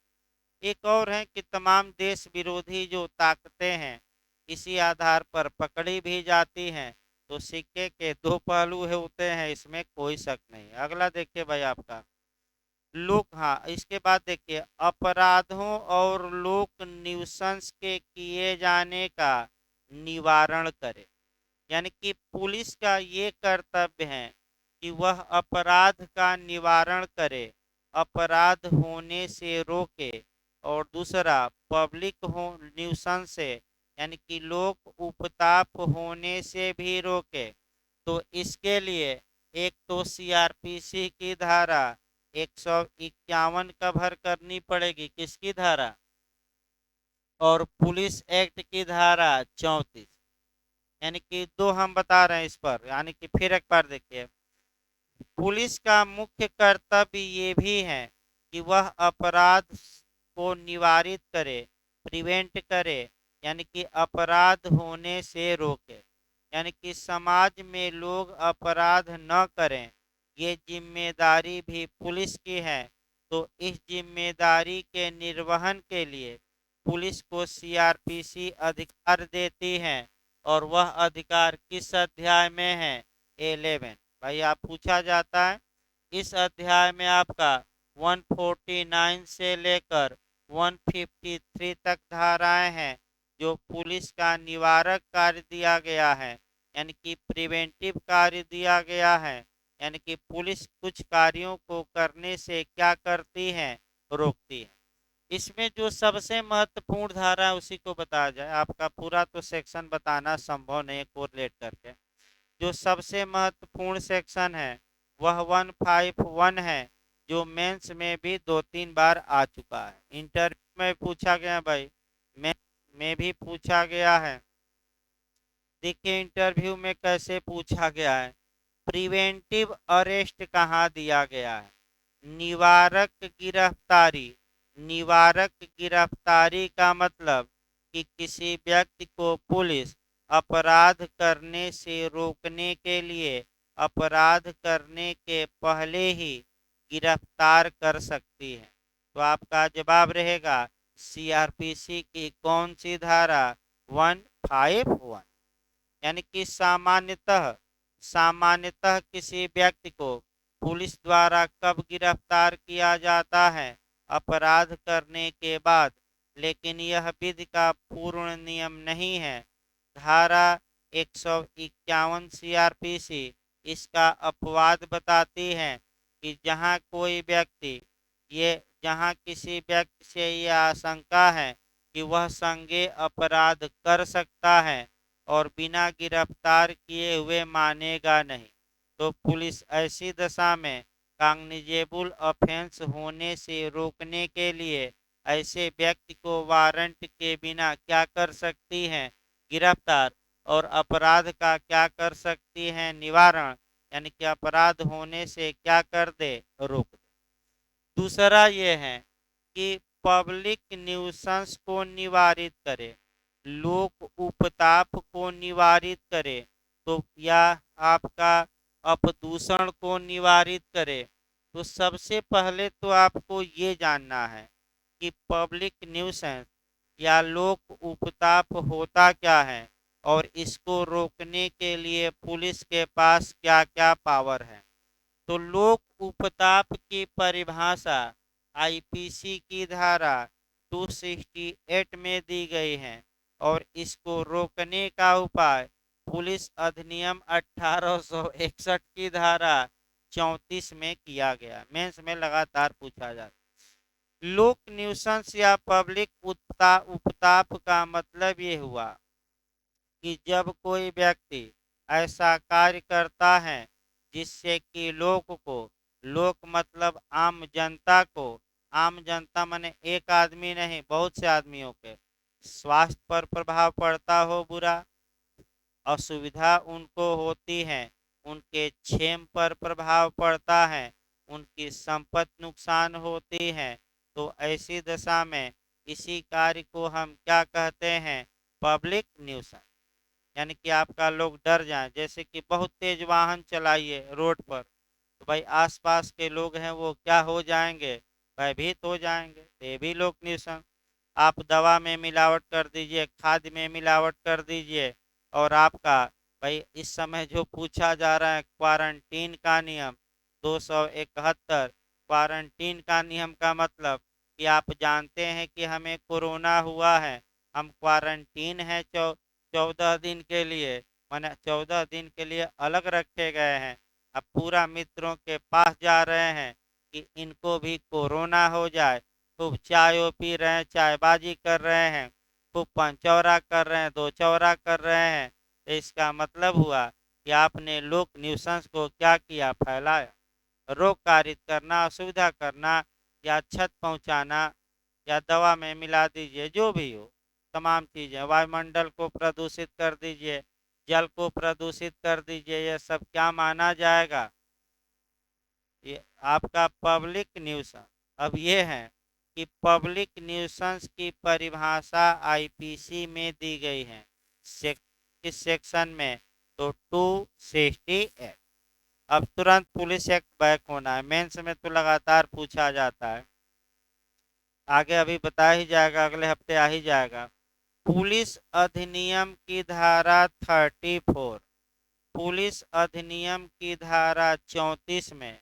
एक और है कि तमाम देश विरोधी जो ताकतें हैं, इसी आधार पर पकड़ी भी जाती हैं। तो सिक्के के दो पहलू है होते हैं, इसमें कोई शक नहीं। अगला देखिए भाई आपका लोक, हाँ इसके बाद देखिए अपराधों और लोक न्यूसेंस के किए जाने का निवारण करे। यानी कि पुलिस का ये कर्तव्य है कि वह अपराध का निवारण करे, अपराध होने से रोके, और दूसरा पब्लिक हो न्यूसेंस से, यानी कि लोक उपताप होने से भी रोके। तो इसके लिए एक तो सीआरपीसी की धारा 151 कवर करनी पड़ेगी, किसकी धारा? और पुलिस एक्ट की धारा 34। यानी कि दो हम बता रहे हैं इस पर। यानी कि फिर एक बार देखिए, पुलिस का मुख्य कर्तव्य ये भी है कि वह अपराध को निवारित करे, प्रिवेंट करे, यानी कि अपराध होने से रोके। यानी कि समाज में लोग अपराध न करें, ये जिम्मेदारी भी पुलिस की है। तो इस जिम्मेदारी के निर्वहन के लिए पुलिस को सीआरपीसी अधिकार देती है, और वह अधिकार किस अध्याय में है? 11। भाई आप पूछा जाता है। इस अध्याय में आपका 149 से लेकर 153 तक धाराएं हैं जो पुलिस का निवारक कार्य दिया गया है, यानी कि प्रिवेंटिव कार्य दिया गया है, यानी कि पुलिस कुछ कार्यों को करने से क्या करती है, रोकती है। इसमें जो सबसे महत्वपूर्ण धारा है उसी को बताया जाए, आपका पूरा तो सेक्शन बताना संभव नहीं है कोरिलेट करके। जो सबसे महत्वपूर्ण सेक्शन है वह 151 है, जो मेंस में भी 2-3 बार आ चुका है, इंटरव्यू में पूछा गया भाई, मेंस में भी पूछा गया है। देखिए इंटरव्यू में कैसे पूछा गया है। प्रिवेंटिव अरेस्ट कहाँ दिया गया है, निवारक गिरफ्तारी। निवारक गिरफ्तारी का मतलब कि किसी व्यक्ति को पुलिस अपराध करने से रोकने के लिए अपराध करने के पहले ही गिरफ्तार कर सकती है। तो आपका जवाब रहेगा सीआरपीसी की कौन सी धारा, 151। यानी कि सामान्यतः सामान्यतः किसी व्यक्ति को पुलिस द्वारा कब गिरफ्तार किया जाता है, अपराध करने के बाद। लेकिन यह विधि का पूर्ण नियम नहीं है। धारा 151 सीआरपीसी इसका अपवाद बताती है कि जहां किसी व्यक्ति से यह आशंका है कि वह संज्ञेय अपराध कर सकता है और बिना गिरफ्तार किए हुए मानेगा नहीं, तो पुलिस ऐसी दशा में कॉग्निजेबल ऑफेंस होने से रोकने के लिए ऐसे व्यक्ति को वारंट के बिना क्या कर सकती है, गिरफ्तार। और अपराध का क्या कर सकती है, निवारण, यानी कि अपराध होने से क्या कर दे, रोक दे। दूसरा ये है कि पब्लिक न्यूसेंस को निवारित करे, लोक उपताप को निवारित करे, तो या आपका अपदूषण को निवारित करे। तो सबसे पहले तो आपको ये जानना है कि पब्लिक न्यूसेंस या लोक उपताप होता क्या है और इसको रोकने के लिए पुलिस के पास क्या क्या पावर है। तो लोक उपताप की परिभाषा आईपीसी की धारा 268 में दी गई है और इसको रोकने का उपाय पुलिस अधिनियम 1861 की धारा 34 में किया गया। मेंस में लगातार पूछा जाता। लोक न्यूसेंस या पब्लिक उपताप का मतलब ये हुआ कि जब कोई व्यक्ति ऐसा कार्य करता है जिससे कि लोक मतलब आम जनता को, आम जनता माने एक आदमी नहीं बहुत से आदमियों के स्वास्थ्य पर प्रभाव पड़ता हो, बुरा असुविधा उनको होती है, उनके क्षेम पर प्रभाव पड़ता है, उनकी संपत्ति नुकसान होती है, तो ऐसी दशा में इसी कार्य को हम क्या कहते हैं, पब्लिक न्यूसेंस। यानी कि आपका लोग डर जाएं, जैसे कि बहुत तेज वाहन चलाइए रोड पर, तो भाई आसपास के लोग हैं वो क्या हो जाएंगे, भयभीत हो जाएंगे, तो ये भी लोग न्यूसेंस। आप दवा में मिलावट कर दीजिए, खाद में मिलावट कर दीजिए, और आपका भाई इस समय जो पूछा जा रहा है क्वारंटीन का नियम 271, क्वारंटीन का नियम का मतलब कि आप जानते हैं कि हमें कोरोना हुआ है, हम क्वारंटीन है 14 दिन के लिए, माने 14 दिन के लिए अलग रखे गए हैं। अब पूरा मित्रों के पास जा रहे हैं कि इनको भी कोरोना हो जाए, खूब चाय पी रहे हैं, चायबाजी कर रहे हैं, खूब पंचौरा कर रहे हैं, दो चौरा कर रहे हैं। तो इसका मतलब हुआ कि आपने लोक न्यूसेंस को क्या किया, फैलाया। रोग कारित करना, असुविधा करना, या छत पहुंचाना, या दवा में मिला दीजिए, जो भी हो तमाम चीज़ें, वायुमंडल को प्रदूषित कर दीजिए, जल को प्रदूषित कर दीजिए, ये सब क्या माना जाएगा, ये आपका पब्लिक न्यूसेंस। अब ये है कि पब्लिक न्यूसेंस की परिभाषा आईपीसी में दी गई है, किस सेक्शन में, तो 268। अब तुरंत पुलिस एक्ट बैक होना है, मेंस में तो लगातार पूछा जाता है, आगे अभी बताया ही जाएगा, अगले हफ्ते आ ही जाएगा। पुलिस अधिनियम की धारा 34 पुलिस अधिनियम की धारा 34 में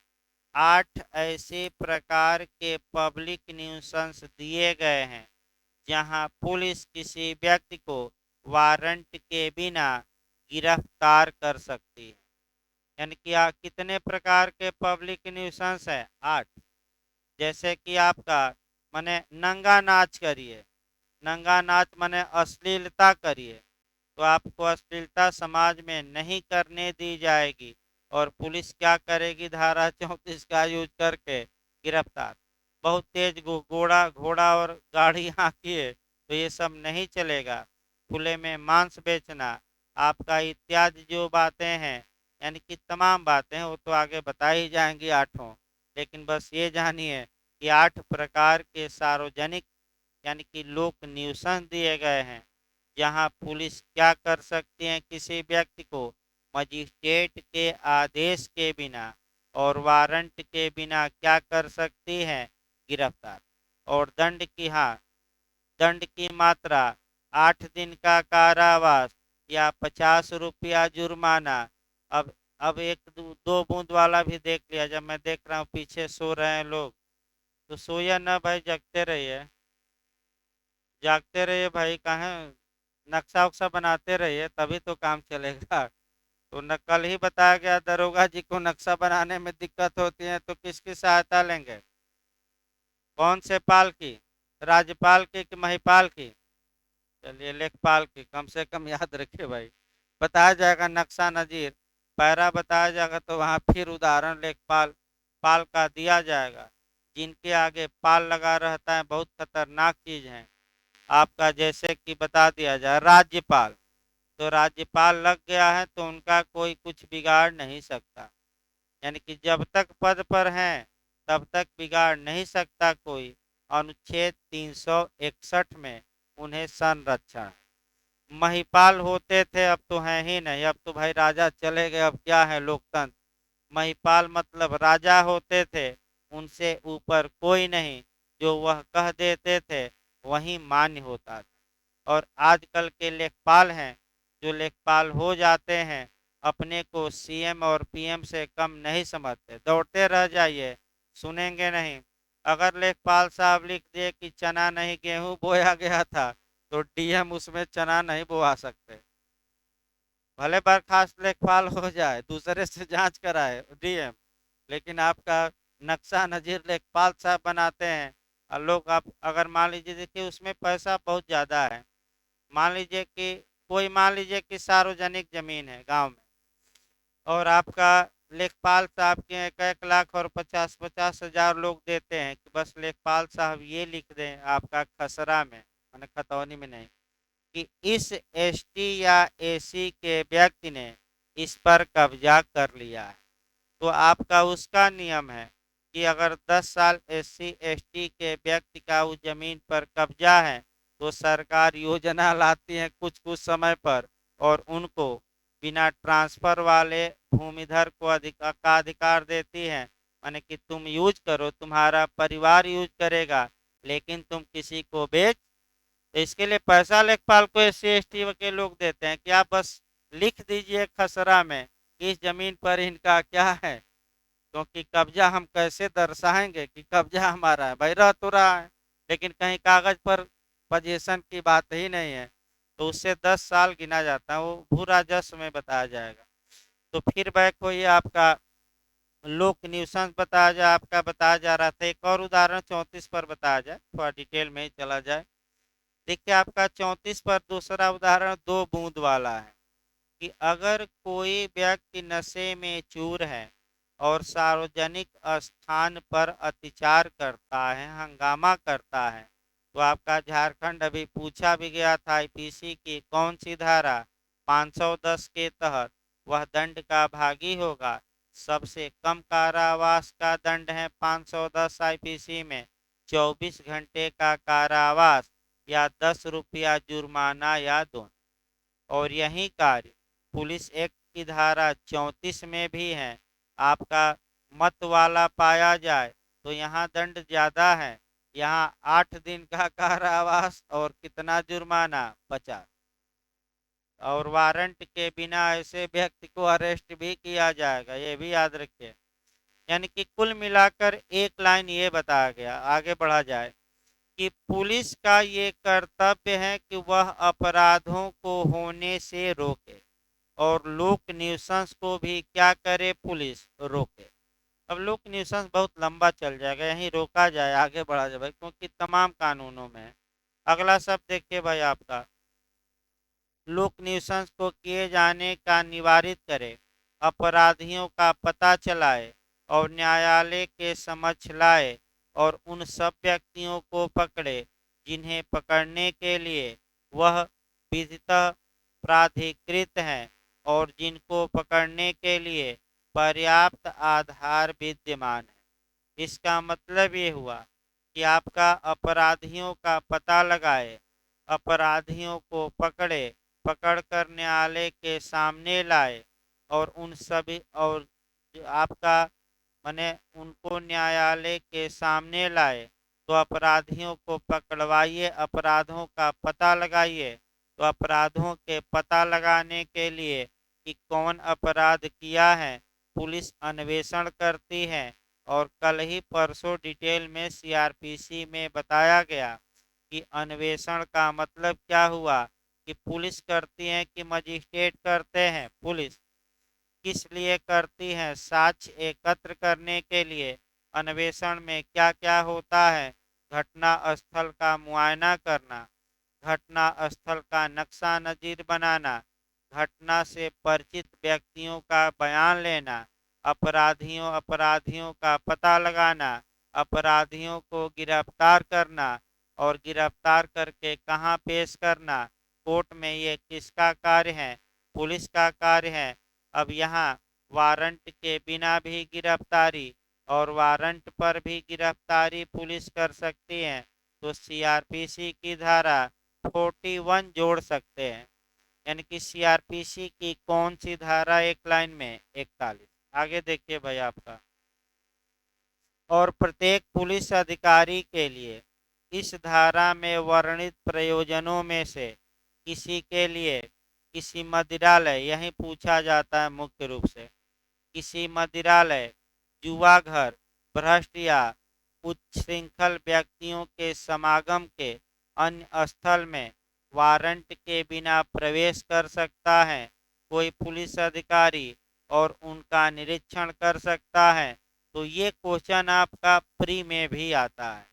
8 ऐसे प्रकार के पब्लिक न्यूसेंस दिए गए हैं जहां पुलिस किसी व्यक्ति को वारंट के बिना गिरफ्तार कर सकती है। यानी कि कितने प्रकार के पब्लिक न्यूसेंस है? 8। जैसे कि आपका माने नंगा नाच करिए, नंगा नाच माने अश्लीलता करिए, तो आपको अश्लीलता समाज में नहीं करने दी जाएगी और पुलिस क्या करेगी? धारा 34 का यूज करके गिरफ्तार। बहुत तेज घोड़ा घोड़ा और गाड़ी हाँकिए तो ये सब नहीं चलेगा। खुले में मांस बेचना, आपका इत्यादि जो बातें हैं, यानी कि तमाम बातें हैं, वो तो आगे बताई जाएंगी आठों। लेकिन बस ये जानिए कि 8 प्रकार के सार्वजनिक यानी कि लोक न्यूसेंस दिए गए हैं जहां पुलिस क्या कर सकती है? किसी व्यक्ति को मजिस्ट्रेट के आदेश के बिना और वारंट के बिना क्या कर सकती है? गिरफ्तार। और दंड की मात्रा 8 दिन का कारावास या 50 रुपया जुर्माना। अब एक दो बूंद वाला भी देख लिया। जब मैं देख रहा हूँ पीछे सो रहे हैं लोग, तो सोया ना भाई, जगते रहिए, जागते रहिए भाई। कहाँ नक्शा उक्सा बनाते रहिए, तभी तो काम चलेगा। तो न कल ही बताया गया दरोगा जी को नक्शा बनाने में दिक्कत होती है तो किसकी सहायता लेंगे? कौन से पाल की? राज्यपाल की कि महिपाल की? चलिए लेखपाल की, कम से कम याद रखिए भाई। बताया जाएगा नक्शा नजीर, पैरा बताया जाएगा तो वहाँ फिर उदाहरण लेखपाल पाल का दिया जाएगा। जिनके आगे पाल लगा रहता है बहुत खतरनाक चीज है। आपका जैसे कि बता दिया जाए राज्यपाल, तो राज्यपाल लग गया है तो उनका कोई कुछ बिगाड़ नहीं सकता। यानी कि जब तक पद पर हैं तब तक बिगाड़ नहीं सकता कोई। अनुच्छेद 361 में उन्हें संरक्षण है। महिपाल होते थे, अब तो हैं ही नहीं, अब तो भाई राजा चले गए, अब क्या है लोकतंत्र। महिपाल मतलब राजा होते थे, उनसे ऊपर कोई नहीं, जो वह कह देते थे वही मान्य होता था। और आजकल के लेखपाल हैं, जो लेखपाल हो जाते हैं अपने को सीएम और पीएम से कम नहीं समझते, दौड़ते रह जाइए, सुनेंगे नहीं। अगर लेखपाल साहब लिख दिए कि चना नहीं गेहूं बोया गया था, तो डीएम उसमें चना नहीं बोआ सकते। भले बर्खास्त लेखपाल हो जाए, दूसरे से जांच कराए डीएम, लेकिन आपका नक्शा नज़ीर लेखपाल साहब बनाते हैं। और लोग, आप अगर मान लीजिए, देखिए उसमें पैसा बहुत ज़्यादा है। मान लीजिए कि सार्वजनिक जमीन है गांव में, और आपका लेखपाल साहब के 1-1 लाख और 50-50 हजार लोग देते हैं कि बस लेखपाल साहब ये लिख दें आपका खसरा में, मैंने खतौनी में नहीं, कि इस एसटी या एसी के व्यक्ति ने इस पर कब्जा कर लिया है। तो आपका उसका नियम है कि अगर 10 साल एससी एसटी के व्यक्ति का उस जमीन पर कब्जा है तो सरकार योजना लाती है कुछ कुछ समय पर और उनको बिना ट्रांसफर वाले भूमिधर को अधिकार देती है। माने कि तुम यूज करो, तुम्हारा परिवार यूज करेगा, लेकिन तुम किसी को बेच। तो इसके लिए पैसा लेखपाल को एससी एसटी के लोग देते हैं कि आप बस लिख दीजिए खसरा में कि इस जमीन पर इनका क्या है। क्योंकि कब्जा हम कैसे दर्शाएंगे कि कब्जा हमारा है? भाई रह तो रहा है, लेकिन कहीं कागज पर पोजीशन की बात ही नहीं है, तो उससे 10 साल गिना जाता है। वो भू राजस्व में बताया जाएगा। तो फिर बैक होइए, आपका लोक न्यूसेंस बताया जाए, आपका बताया जा रहा था। एक और उदाहरण 34 पर बताया जाए, थोड़ा डिटेल में ही चला जाए। देखिए आपका 34 पर दूसरा उदाहरण 2 बूंद वाला है कि अगर कोई व्यक्ति नशे में चूर है और सार्वजनिक स्थान पर अत्याचार करता है, हंगामा करता है, तो आपका झारखंड अभी पूछा भी गया था आईपीसी की कौन सी धारा 510 के तहत वह दंड का भागी होगा। सबसे कम कारावास का दंड है 510 आईपीसी में 24 घंटे का कारावास या 10 रुपया जुर्माना या दोनों। और यही कार्य पुलिस एक्ट की धारा 34 में भी है। आपका मत वाला पाया जाए तो यहाँ दंड ज्यादा है, यहाँ 8 दिन का कारावास और कितना जुर्माना? 50। और वारंट के बिना ऐसे व्यक्ति को अरेस्ट भी किया जाएगा, ये भी याद रखिए। यानी कि कुल मिलाकर एक लाइन ये बताया गया, आगे बढ़ा जाए, कि पुलिस का ये कर्तव्य है कि वह अपराधों को होने से रोके और लोक न्यूसेंस को भी क्या करे, पुलिस रोके। अब लोक न्यूसेंस बहुत लंबा चल जाएगा, यहीं रोका जाए, आगे बढ़ा जाए भाई, क्योंकि तमाम कानूनों में है। अगला शब्द देखिए भाई आपका, लोक न्यूसेंस को किए जाने का निवारित करे, अपराधियों का पता चलाए और न्यायालय के समक्ष लाए और उन सब व्यक्तियों को पकड़े जिन्हें पकड़ने के लिए वह विधितः प्राधिकृत हैं और जिनको पकड़ने के लिए पर्याप्त आधार विद्यमान है। इसका मतलब ये हुआ कि आपका अपराधियों का पता लगाए, अपराधियों को पकड़े, पकड़कर न्यायालय के सामने लाए और उन सभी और जो आपका माने उनको न्यायालय के सामने लाए, तो अपराधियों को पकड़वाइए, अपराधों का पता लगाइए। तो अपराधों के पता लगाने के लिए कि कौन अपराध किया है, पुलिस अन्वेषण करती है। और कल ही परसों डिटेल में सीआरपीसी में बताया गया कि अन्वेषण का मतलब क्या हुआ, कि पुलिस करती है कि मजिस्ट्रेट करते हैं। पुलिस किस लिए करती हैं, साक्ष्य एकत्र करने के लिए। अन्वेषण में क्या क्या होता है, घटना स्थल का मुआयना करना, घटना स्थल का नक्शा नज़ीर बनाना, घटना से परिचित व्यक्तियों का बयान लेना, अपराधियों का पता लगाना, अपराधियों को गिरफ्तार करना और गिरफ्तार करके कहाँ पेश करना, कोर्ट में। ये किसका कार्य है, पुलिस का कार्य है। अब यहाँ वारंट के बिना भी गिरफ्तारी और वारंट पर भी गिरफ्तारी पुलिस कर सकती है, तो सीआरपीसी की धारा 41 जोड़ सकते हैं। यानी कि सीआरपीसी की कौन सी धारा, एक लाइन में 41। आगे देखिए भाई आपका, और प्रत्येक पुलिस अधिकारी के लिए इस धारा में वर्णित प्रयोजनों में से किसी के लिए किसी मदिरालय, यही पूछा जाता है मुख्य रूप से, किसी मदिरालय, जुआ घर, भ्रष्ट या उच्छृंखल व्यक्तियों के समागम के अन्य स्थल में वारंट के बिना प्रवेश कर सकता है कोई पुलिस अधिकारी और उनका निरीक्षण कर सकता है। तो ये क्वेश्चन आपका प्री में भी आता है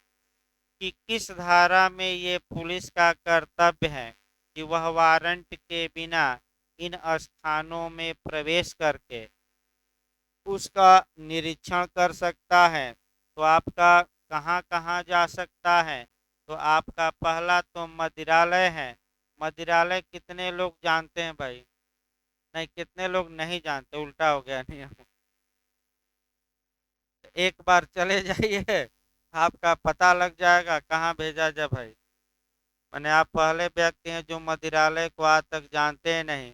कि किस धारा में ये पुलिस का कर्तव्य है कि वह वारंट के बिना इन स्थानों में प्रवेश करके उसका निरीक्षण कर सकता है। तो आपका कहाँ कहाँ जा सकता है, तो आपका पहला तो मदिरालय है। मदिरालय कितने लोग जानते हैं भाई, नहीं कितने लोग नहीं जानते, उल्टा हो गया नियम। एक बार चले जाइए, आपका पता लग जाएगा कहाँ भेजा जाए भाई। मैंने आप पहले व्यक्ति हैं जो मदिरालय को आज तक जानते हैं नहीं।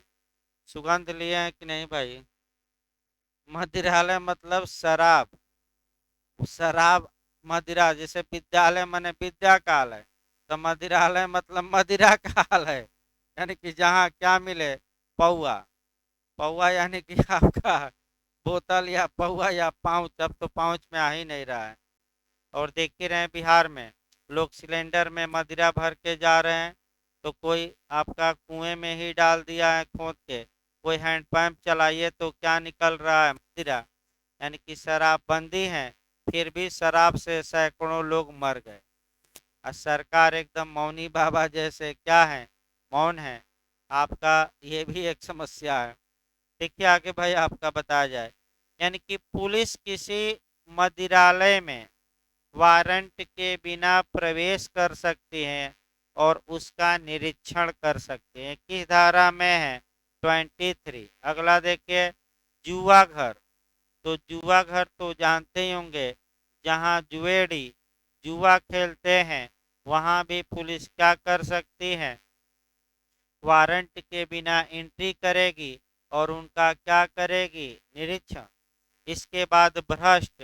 सुगंध लिए हैं कि नहीं भाई। मदिरालय मतलब शराब, शराब मदिरा, जैसे विद्यालय माने विद्या काल है, तो मदिरालय मतलब मदिरा काल है। यानी कि जहाँ क्या मिले, पौआ। पौआ यानी कि आपका बोतल या पौआ या पाउच, अब तो पाउच में आ ही नहीं रहा है। और देख ही रहे हैं बिहार में लोग सिलेंडर में मदिरा भर के जा रहे हैं, तो कोई आपका कुएं में ही डाल दिया है खोद के, कोई हैंडपंप चलाइए तो क्या निकल रहा है, मदिरा। यानी कि शराबबंदी है, फिर भी शराब से सैकड़ों लोग मर गए और सरकार एकदम मौनी बाबा जैसे क्या है, मौन है। आपका ये भी एक समस्या है। देखिए आगे भाई आपका बताया जाए, यानी कि पुलिस किसी मदिरालय में वारंट के बिना प्रवेश कर सकती हैं और उसका निरीक्षण कर सकते हैं। किस धारा में है, 23। अगला देखिए, जुआ घर। तो जुआ घर तो जानते ही होंगे, जहाँ जुएड़ी जुआ खेलते हैं, वहाँ भी पुलिस क्या कर सकती है, वारंट के बिना एंट्री करेगी और उनका क्या करेगी, निरीक्षण। इसके बाद भ्रष्ट,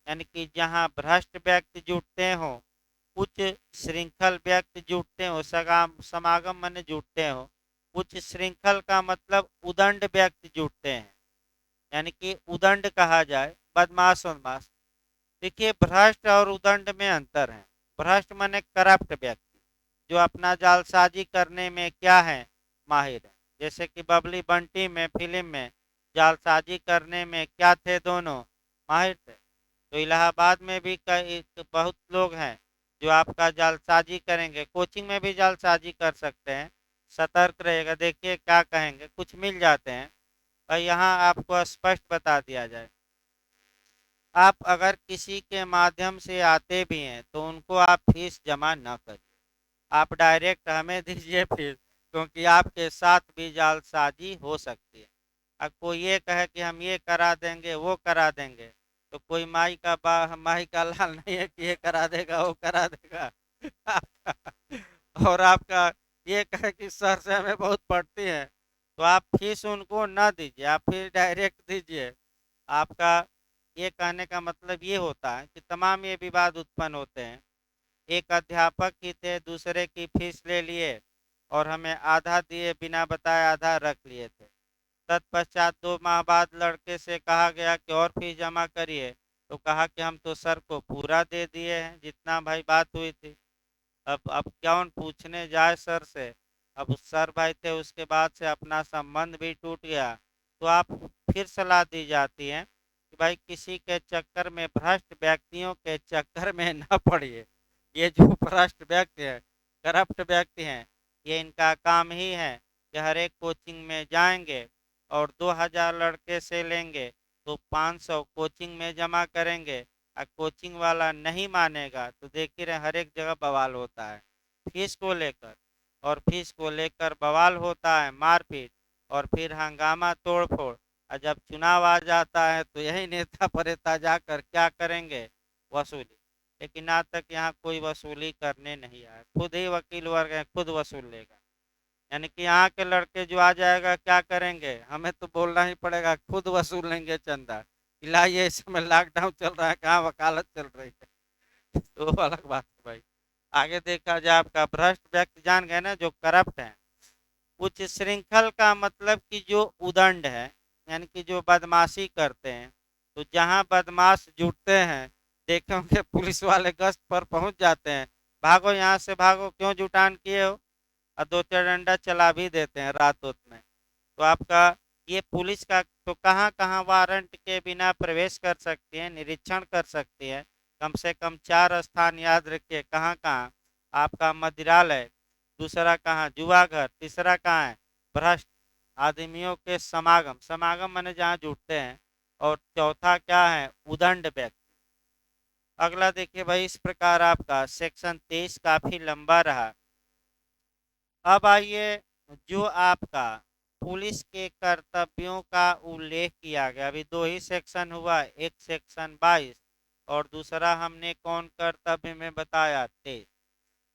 यानी कि जहाँ भ्रष्ट व्यक्ति जुटते हो, उच्च श्रृंखल व्यक्ति जुटते हो, समागम माने जुटते हो, उच्च श्रृंखल का मतलब उदंड व्यक्ति जुटते हैं, यानी कि उदंड कहा जाए, बदमाश उन्माश। देखिए, भ्रष्ट और उदंड में अंतर है। भ्रष्ट माने करप्ट व्यक्ति, जो अपना जालसाजी करने में क्या है, माहिर है। जैसे कि बबली बंटी में फिल्म में जालसाजी करने में क्या थे, दोनों माहिर थे। तो इलाहाबाद में भी कई बहुत लोग हैं जो आपका जालसाजी करेंगे, कोचिंग में भी जालसाजी कर सकते हैं। सतर्क रहेगा, देखिए क्या कहेंगे, कुछ मिल जाते हैं। और यहाँ आपको स्पष्ट बता दिया जाए, आप अगर किसी के माध्यम से आते भी हैं तो उनको आप फीस जमा न करिए, आप डायरेक्ट हमें दीजिए फीस, क्योंकि आपके साथ भी जालसाजी हो सकती है। अब कोई ये कहे कि हम ये करा देंगे वो करा देंगे, तो कोई माई का लाल नहीं है कि ये करा देगा वो करा देगा। और आपका ये कहे कि सर से हमें बहुत पड़ती है, तो आप फीस उनको न दीजिए, आप फिर डायरेक्ट दीजिए। आपका ये कहने का मतलब ये होता है कि तमाम ये विवाद उत्पन्न होते हैं। एक अध्यापक ही थे, दूसरे की फीस ले लिए और हमें आधा दिए, बिना बताए आधा रख लिए थे। तत्पश्चात 2 माह बाद लड़के से कहा गया कि और फीस जमा करिए, तो कहा कि हम तो सर को पूरा दे दिए हैं, जितना भाई बात हुई थी। अब कौन पूछने जाए सर से। अब उस सर भाई थे, उसके बाद से अपना संबंध भी टूट गया। तो आप फिर सलाह दी जाती है कि भाई किसी के चक्कर में, भ्रष्ट व्यक्तियों के चक्कर में न पड़िए। ये जो भ्रष्ट व्यक्ति है, करप्ट व्यक्ति हैं, ये इनका काम ही है कि हर एक कोचिंग में जाएंगे और 2000 लड़के से लेंगे, तो 500 कोचिंग में जमा करेंगे। कोचिंग वाला नहीं मानेगा तो देख ही रहे, हर एक जगह बवाल होता है फीस को लेकर। और फीस को लेकर बवाल होता है, मारपीट, और फिर हंगामा तोड़फोड़। और जब चुनाव आ जाता है तो यही नेता परेता जाकर क्या करेंगे, वसूली। लेकिन आज तक यहाँ कोई वसूली करने नहीं आया, खुद ही वकील वर्ग है, खुद वसूल लेगा। यानी कि यहाँ के लड़के जो आ जाएगा क्या करेंगे, हमें तो बोलना ही पड़ेगा, खुद वसूल लेंगे चंदा। इलाइए, इस समय लॉकडाउन चल रहा है, कहाँ वकालत चल रही है। तो वो अलग बात है भाई। आगे देखा जाए, आपका भ्रष्ट व्यक्ति जान गए ना, जो करप्ट है। उच्च श्रृंखल का मतलब कि जो उदंड है, यानी कि जो बदमाशी करते हैं। तो जहाँ बदमाश जुटते हैं, देखे होंगे पुलिस वाले गश्त पर पहुंच जाते हैं, भागो यहाँ से भागो, क्यों जुटान किए हो, और 2 4 डंडा चला भी देते हैं रात उत में। तो आपका ये पुलिस का तो कहाँ कहाँ वारंट के बिना प्रवेश कर सकती है, निरीक्षण कर सकती है। कम से कम 4 स्थान याद रखिए, कहाँ कहाँ, आपका मदिरालय, दूसरा कहाँ जुआ घर, तीसरा कहाँ है भ्रष्ट आदमियों के समागम, समागम माने जहाँ जुटते हैं, और चौथा क्या है, उदंड व्यक्ति। अगला देखिए भाई, इस प्रकार आपका सेक्शन 23 काफी लंबा रहा। अब आइए, जो आपका पुलिस के कर्तव्यों का उल्लेख किया गया, अभी 2 ही सेक्शन हुआ, एक सेक्शन 22 और दूसरा हमने कौन कर्तव्य में बताया, 23।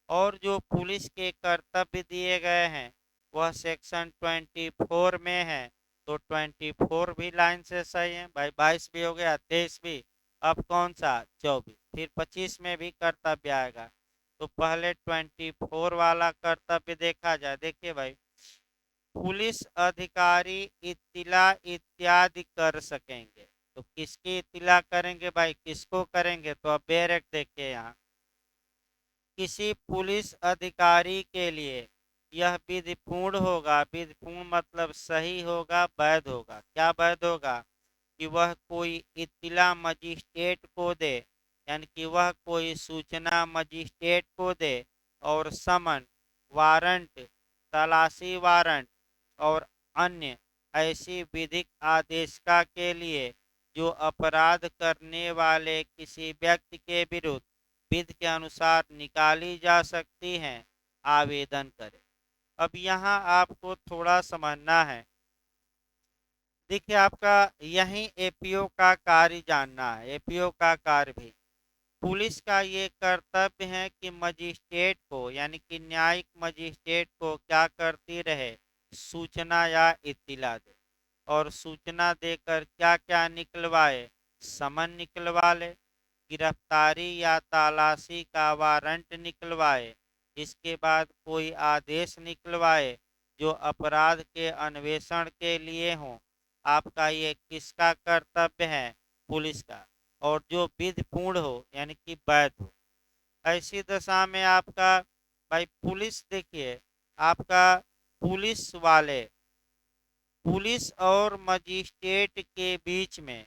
और जो पुलिस के कर्तव्य दिए गए हैं वह सेक्शन 24 में है। तो 24 भी लाइन से सही है भाई, 22 भी हो गया, 23 भी। अब कौन सा, 24, फिर 25 में भी कर्तव्य आएगा। तो पहले 24 वाला कर्तव्य देखा जाए, देखिए भाई, पुलिस अधिकारी इत्तिला इत्यादि कर सकेंगे। तो किसकी इत्तिला करेंगे भाई, किसको करेंगे, तो अब डायरेक्ट देखिए यहाँ, किसी पुलिस अधिकारी के लिए यह विधिपूर्ण होगा, विधिपूर्ण मतलब सही होगा, वैध होगा। क्या वैध होगा, कि वह कोई इत्तिला मजिस्ट्रेट को दे, यानी कि वह कोई सूचना मजिस्ट्रेट को दे, और समन, वारंट, तलाशी वारंट और अन्य ऐसी विधिक आदेशिका के लिए जो अपराध करने वाले किसी व्यक्ति के विरुद्ध विधि के अनुसार निकाली जा सकती हैं, आवेदन करें। अब यहाँ आपको थोड़ा समझना है। देखिए, आपका यही एपीओ का कार्य जानना है, एपीओ का कार्य भी। पुलिस का ये कर्तव्य है कि मजिस्ट्रेट को, यानी कि न्यायिक मजिस्ट्रेट को क्या करती रहे, सूचना या इत्तिला दे। और सूचना देकर क्या क्या निकलवाए, समन निकलवा ले, गिरफ्तारी या तलाशी का वारंट निकलवाए, इसके बाद कोई आदेश निकलवाए जो अपराध के अन्वेषण के लिए हो, आपका ये किसका कर्तव्य है? पुलिस का। और जो विधिपूर्ण हो यानी कि वैध हो। ऐसी दशा में आपका भाई पुलिस, देखिए आपका पुलिस वाले, पुलिस और मजिस्ट्रेट के बीच में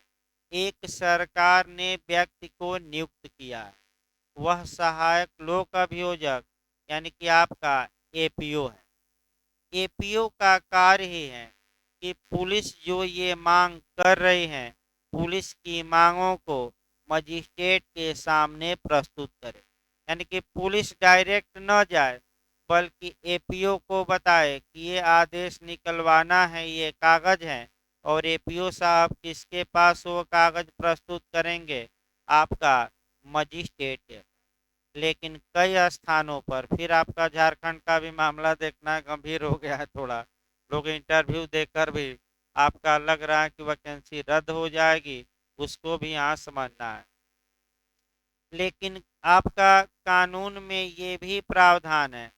एक सरकार ने व्यक्ति को नियुक्त किया है। वह सहायक लोक अभियोजक यानी कि आपका एपीओ है। एपीओ का कार्य ही है कि पुलिस जो ये मांग कर रही है, पुलिस की मांगों को मजिस्ट्रेट के सामने प्रस्तुत करे। यानी कि पुलिस डायरेक्ट न जाए, बल्कि एपीओ को बताए कि ये आदेश निकलवाना है, ये कागज है, और एपीओ साहब किसके पास वो कागज प्रस्तुत करेंगे? आपका मजिस्ट्रेट। लेकिन कई स्थानों पर फिर आपका झारखंड का भी मामला देखना गंभीर हो गया है थोड़ा। लोग इंटरव्यू देकर भी आपका लग रहा है कि वैकेंसी रद्द हो जाएगी, उसको भी यहाँ समझना है। लेकिन आपका कानून में ये भी प्रावधान है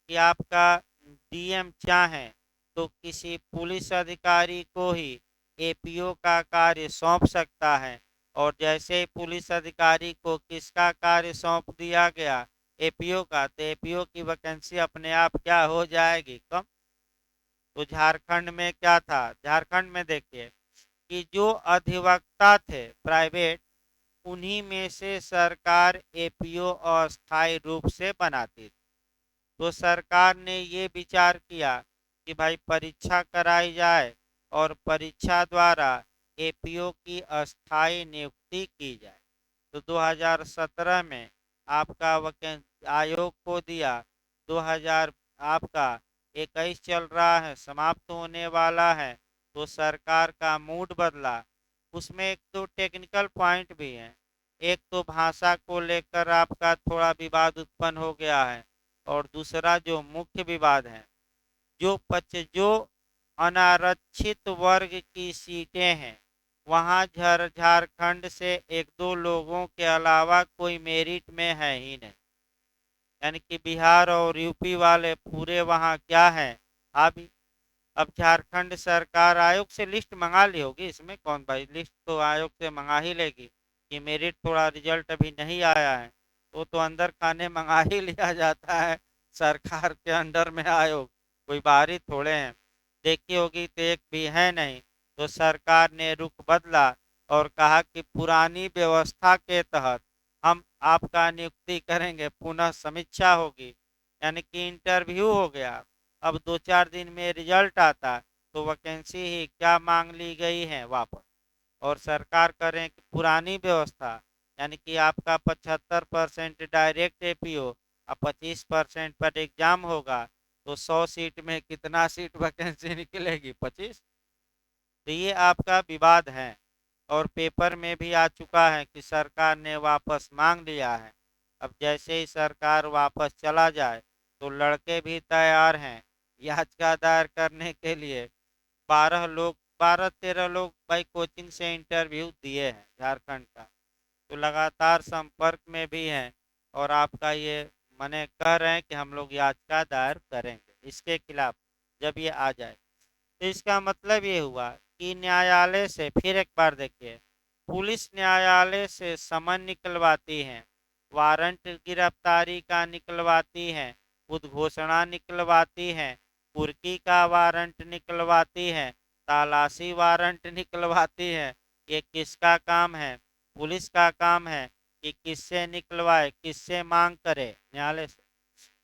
कि आपका डीएम चाहे तो किसी पुलिस अधिकारी को ही एपीओ का कार्य सौंप सकता है। और जैसे ही पुलिस अधिकारी को किसका कार्य सौंप दिया गया? एपीओ का, तो एपीओ की वैकेंसी अपने आप क्या हो जाएगी? कम। तो झारखंड में क्या था? झारखंड में देखिए कि जो अधिवक्ता थे प्राइवेट, उन्हीं में से सरकार एपीओ अस्थायी रूप से बनाती थी। तो सरकार ने ये विचार किया कि भाई परीक्षा कराई जाए और परीक्षा द्वारा एपीओ की अस्थायी नियुक्ति की जाए। तो 2017 में आपका वैकेंसी आयोग को दिया। 2000 आपका 21 चल रहा है, समाप्त होने वाला है। तो सरकार का मूड बदला। उसमें एक दो टेक्निकल पॉइंट भी हैं। एक तो भाषा को लेकर आपका थोड़ा विवाद उत्पन्न हो गया है, और दूसरा जो मुख्य विवाद है, जो अनारक्षित वर्ग की सीटें हैं, वहाँ झारखंड से एक दो लोगों के अलावा कोई मेरिट में है ही नहीं। यानी कि बिहार और यूपी वाले पूरे वहाँ क्या है? अभी अब झारखंड सरकार आयोग से लिस्ट मंगा ली होगी। इसमें कौन भाई, लिस्ट तो आयोग से मंगा ही लेगी कि मेरिट थोड़ा रिजल्ट अभी नहीं आया है। वो तो अंदर खाने मंगा ही लिया जाता है सरकार के अंडर में आयोग, कोई बाहरी थोड़े हैं। देखी होगी तो एक भी है नहीं। तो सरकार ने रुख बदला और कहा कि पुरानी व्यवस्था के तहत हम आपका नियुक्ति करेंगे, पुनः समीक्षा होगी। यानी कि इंटरव्यू हो गया, अब 2-4 दिन में रिजल्ट आता, तो वैकेंसी ही क्या मांग ली गई है वापस। और सरकार करें कि पुरानी व्यवस्था, यानी कि आपका 75% डायरेक्ट एपीओ और 25% पर एग्जाम होगा, तो 100 सीट में कितना सीट वैकेंसी निकलेगी? 25। तो ये आपका विवाद है, और पेपर में भी आ चुका है कि सरकार ने वापस मांग लिया है। अब जैसे ही सरकार वापस चला जाए, तो लड़के भी तैयार हैं याचिका दायर करने के लिए। 12-13 लोग भाई कोचिंग से इंटरव्यू दिए हैं झारखंड का, तो लगातार संपर्क में भी हैं। और आपका ये मने कह रहे हैं कि हम लोग याचिका दायर करेंगे इसके खिलाफ जब ये आ जाए। तो इसका मतलब ये हुआ कि न्यायालय से, फिर एक बार देखिए, पुलिस न्यायालय से समन निकलवाती है, वारंट गिरफ्तारी का निकलवाती है, उद्घोषणा निकलवाती है, कुर्की का वारंट निकलवाती है, तलाशी वारंट निकलवाती है। ये किसका काम है? पुलिस का काम है कि किससे निकलवाए, किससे मांग करे? न्यायालय से।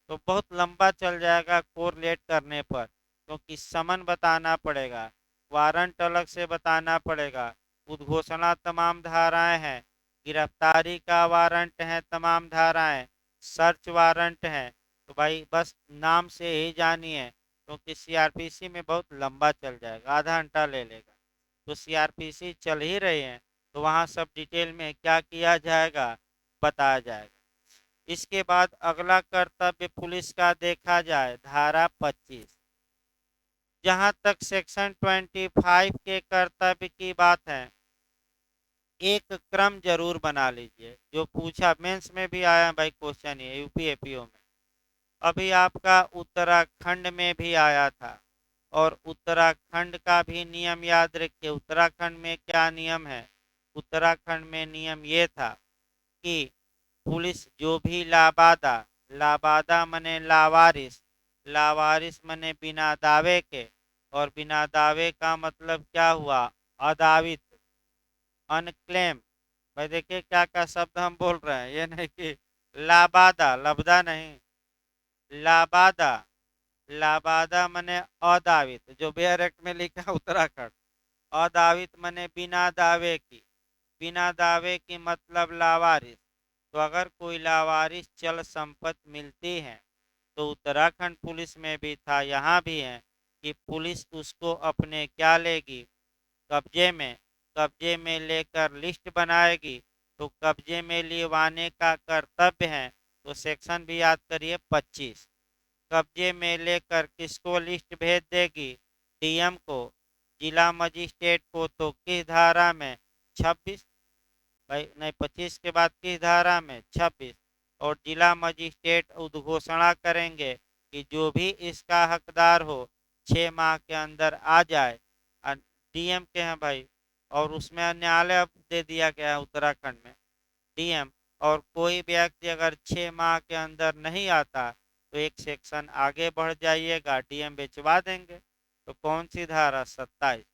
तो बहुत लंबा चल जाएगा कोरिलेट करने पर, क्योंकि समन बताना पड़ेगा, वारंट अलग से बताना पड़ेगा, उद्घोषणा तमाम धाराएं हैं, गिरफ्तारी का वारंट है तमाम धाराएं, सर्च वारंट है। तो भाई बस नाम से ही जानिए, क्योंकि सीआरपीसी में बहुत लंबा चल जाएगा, आधा घंटा ले लेगा। तो सीआरपीसी चल ही रही है, तो वहाँ सब डिटेल में क्या किया जाएगा बताया जाएगा। इसके बाद अगला कर्तव्य पुलिस का देखा जाए, धारा 25। जहां तक सेक्शन 25 के कर्तव्य की बात है, एक क्रम जरूर बना लीजिए। जो पूछा मेंस में भी आया भाई क्वेश्चन, ये यूपी एपीओ में, अभी आपका उत्तराखंड में भी आया था। और उत्तराखंड का भी नियम याद रखिए। उत्तराखंड में क्या नियम है? उत्तराखंड में नियम ये था कि पुलिस जो भी लाबादा, लाबादा मने लावारिस, लावारिस मने बिना दावे के, और बिना दावे का मतलब क्या हुआ? अदावित, अनक्लेम। भाई देखिए क्या क्या शब्द हम बोल रहे हैं, ये नहीं कि लाबादा, लबदा नहीं, लाबादा, लाबादा मने अदावित, जो बेयर एक्ट में लिखा है उत्तराखंड। अदावित मने बिना दावे की, बिना दावे की मतलब लावारिस। तो अगर कोई लावारिस चल संपत्ति मिलती है, तो उत्तराखंड पुलिस में भी था, यहाँ भी है, कि पुलिस उसको अपने क्या लेगी? कब्जे में, कब्जे में लेकर लिस्ट बनाएगी। तो कब्जे में लिवाने का कर्तव्य है, तो सेक्शन भी याद करिए 25। कब्जे में लेकर किसको लिस्ट भेज देगी? डीएम को। जिला मजिस्ट्रेट को तो किस धारा में? 26। भाई नहीं, 25 के बाद किस धारा में? 26। और जिला मजिस्ट्रेट उद्घोषणा करेंगे कि जो भी इसका हकदार हो 6 माह के अंदर आ जाए। डीएम के हैं भाई, और उसमें न्यायालय अब दे दिया गया है उत्तराखंड में, डीएम। और कोई व्यक्ति अगर 6 माह के अंदर नहीं आता, तो एक सेक्शन आगे बढ़ जाइएगा, डीएम बेचवा देंगे। तो कौन सी धारा? 27।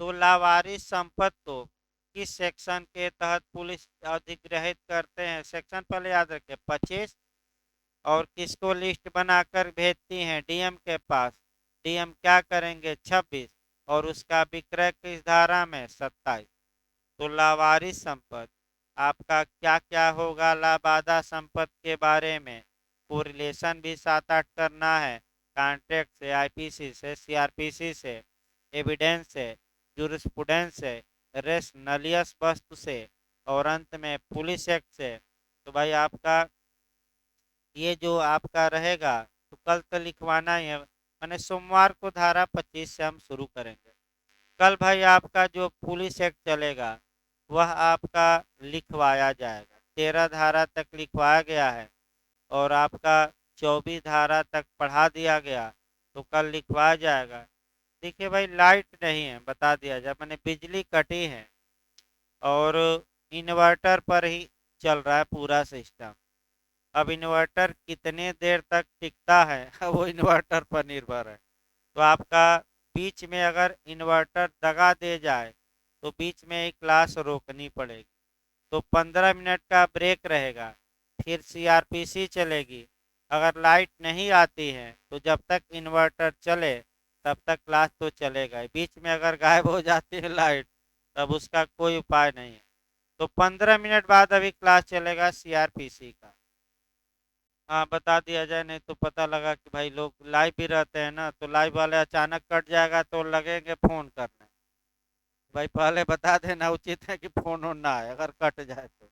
तो लावारिस संपत्ति को किस सेक्शन के तहत पुलिस अधिग्रहित करते हैं? सेक्शन पहले याद रखें, 25। और किसको लिस्ट बनाकर भेजती हैं? डीएम के पास। डीएम क्या करेंगे? 26। और उसका विक्रय किस धारा में? 27। तो लावारिस संपत्ति आपका क्या क्या होगा? लाबादा संपत्ति के बारे में कोरिलेशन भी 7-8 करना है, कॉन्ट्रैक्ट से, आईपीसी से, सीआरपीसी से, एविडेंस से, जुरिस्प्रूडेंस से, रेस नलियस वस्तु से, और अंत में पुलिस एक्ट से। तो भाई आपका ये जो आपका रहेगा, तो कल तो लिखवाना ही है, मैंने सोमवार को धारा 25 से हम शुरू करेंगे। कल भाई आपका जो पुलिस एक्ट चलेगा, वह आपका लिखवाया जाएगा। 13 धारा तक लिखवाया गया है, और आपका 24 धारा तक पढ़ा दिया गया, तो कल लिखवाया जाएगा। देखिए भाई, लाइट नहीं है, बता दिया जाए, मैंने बिजली कटी है, और इन्वर्टर पर ही चल रहा है पूरा सिस्टम। अब इन्वर्टर कितने देर तक टिकता है वो इन्वर्टर पर निर्भर है। तो आपका बीच में अगर इन्वर्टर दगा दे जाए, तो बीच में एक क्लास रोकनी पड़ेगी। तो 15 मिनट का ब्रेक रहेगा, फिर सीआरपीसी चलेगी। अगर लाइट नहीं आती है, तो जब तक इन्वर्टर चले तब तक क्लास तो चलेगा ही। बीच में अगर गायब हो जाती है लाइट, तब उसका कोई उपाय नहीं है। तो 15 मिनट बाद अभी क्लास चलेगा सीआरपीसी का। हाँ, बता दिया जाए, नहीं तो पता लगा कि भाई लोग लाइव भी रहते हैं ना, तो लाइव वाले अचानक कट जाएगा तो लगेंगे फोन करने। भाई पहले बता देना उचित है कि फोन ना आए अगर कट जाए तो।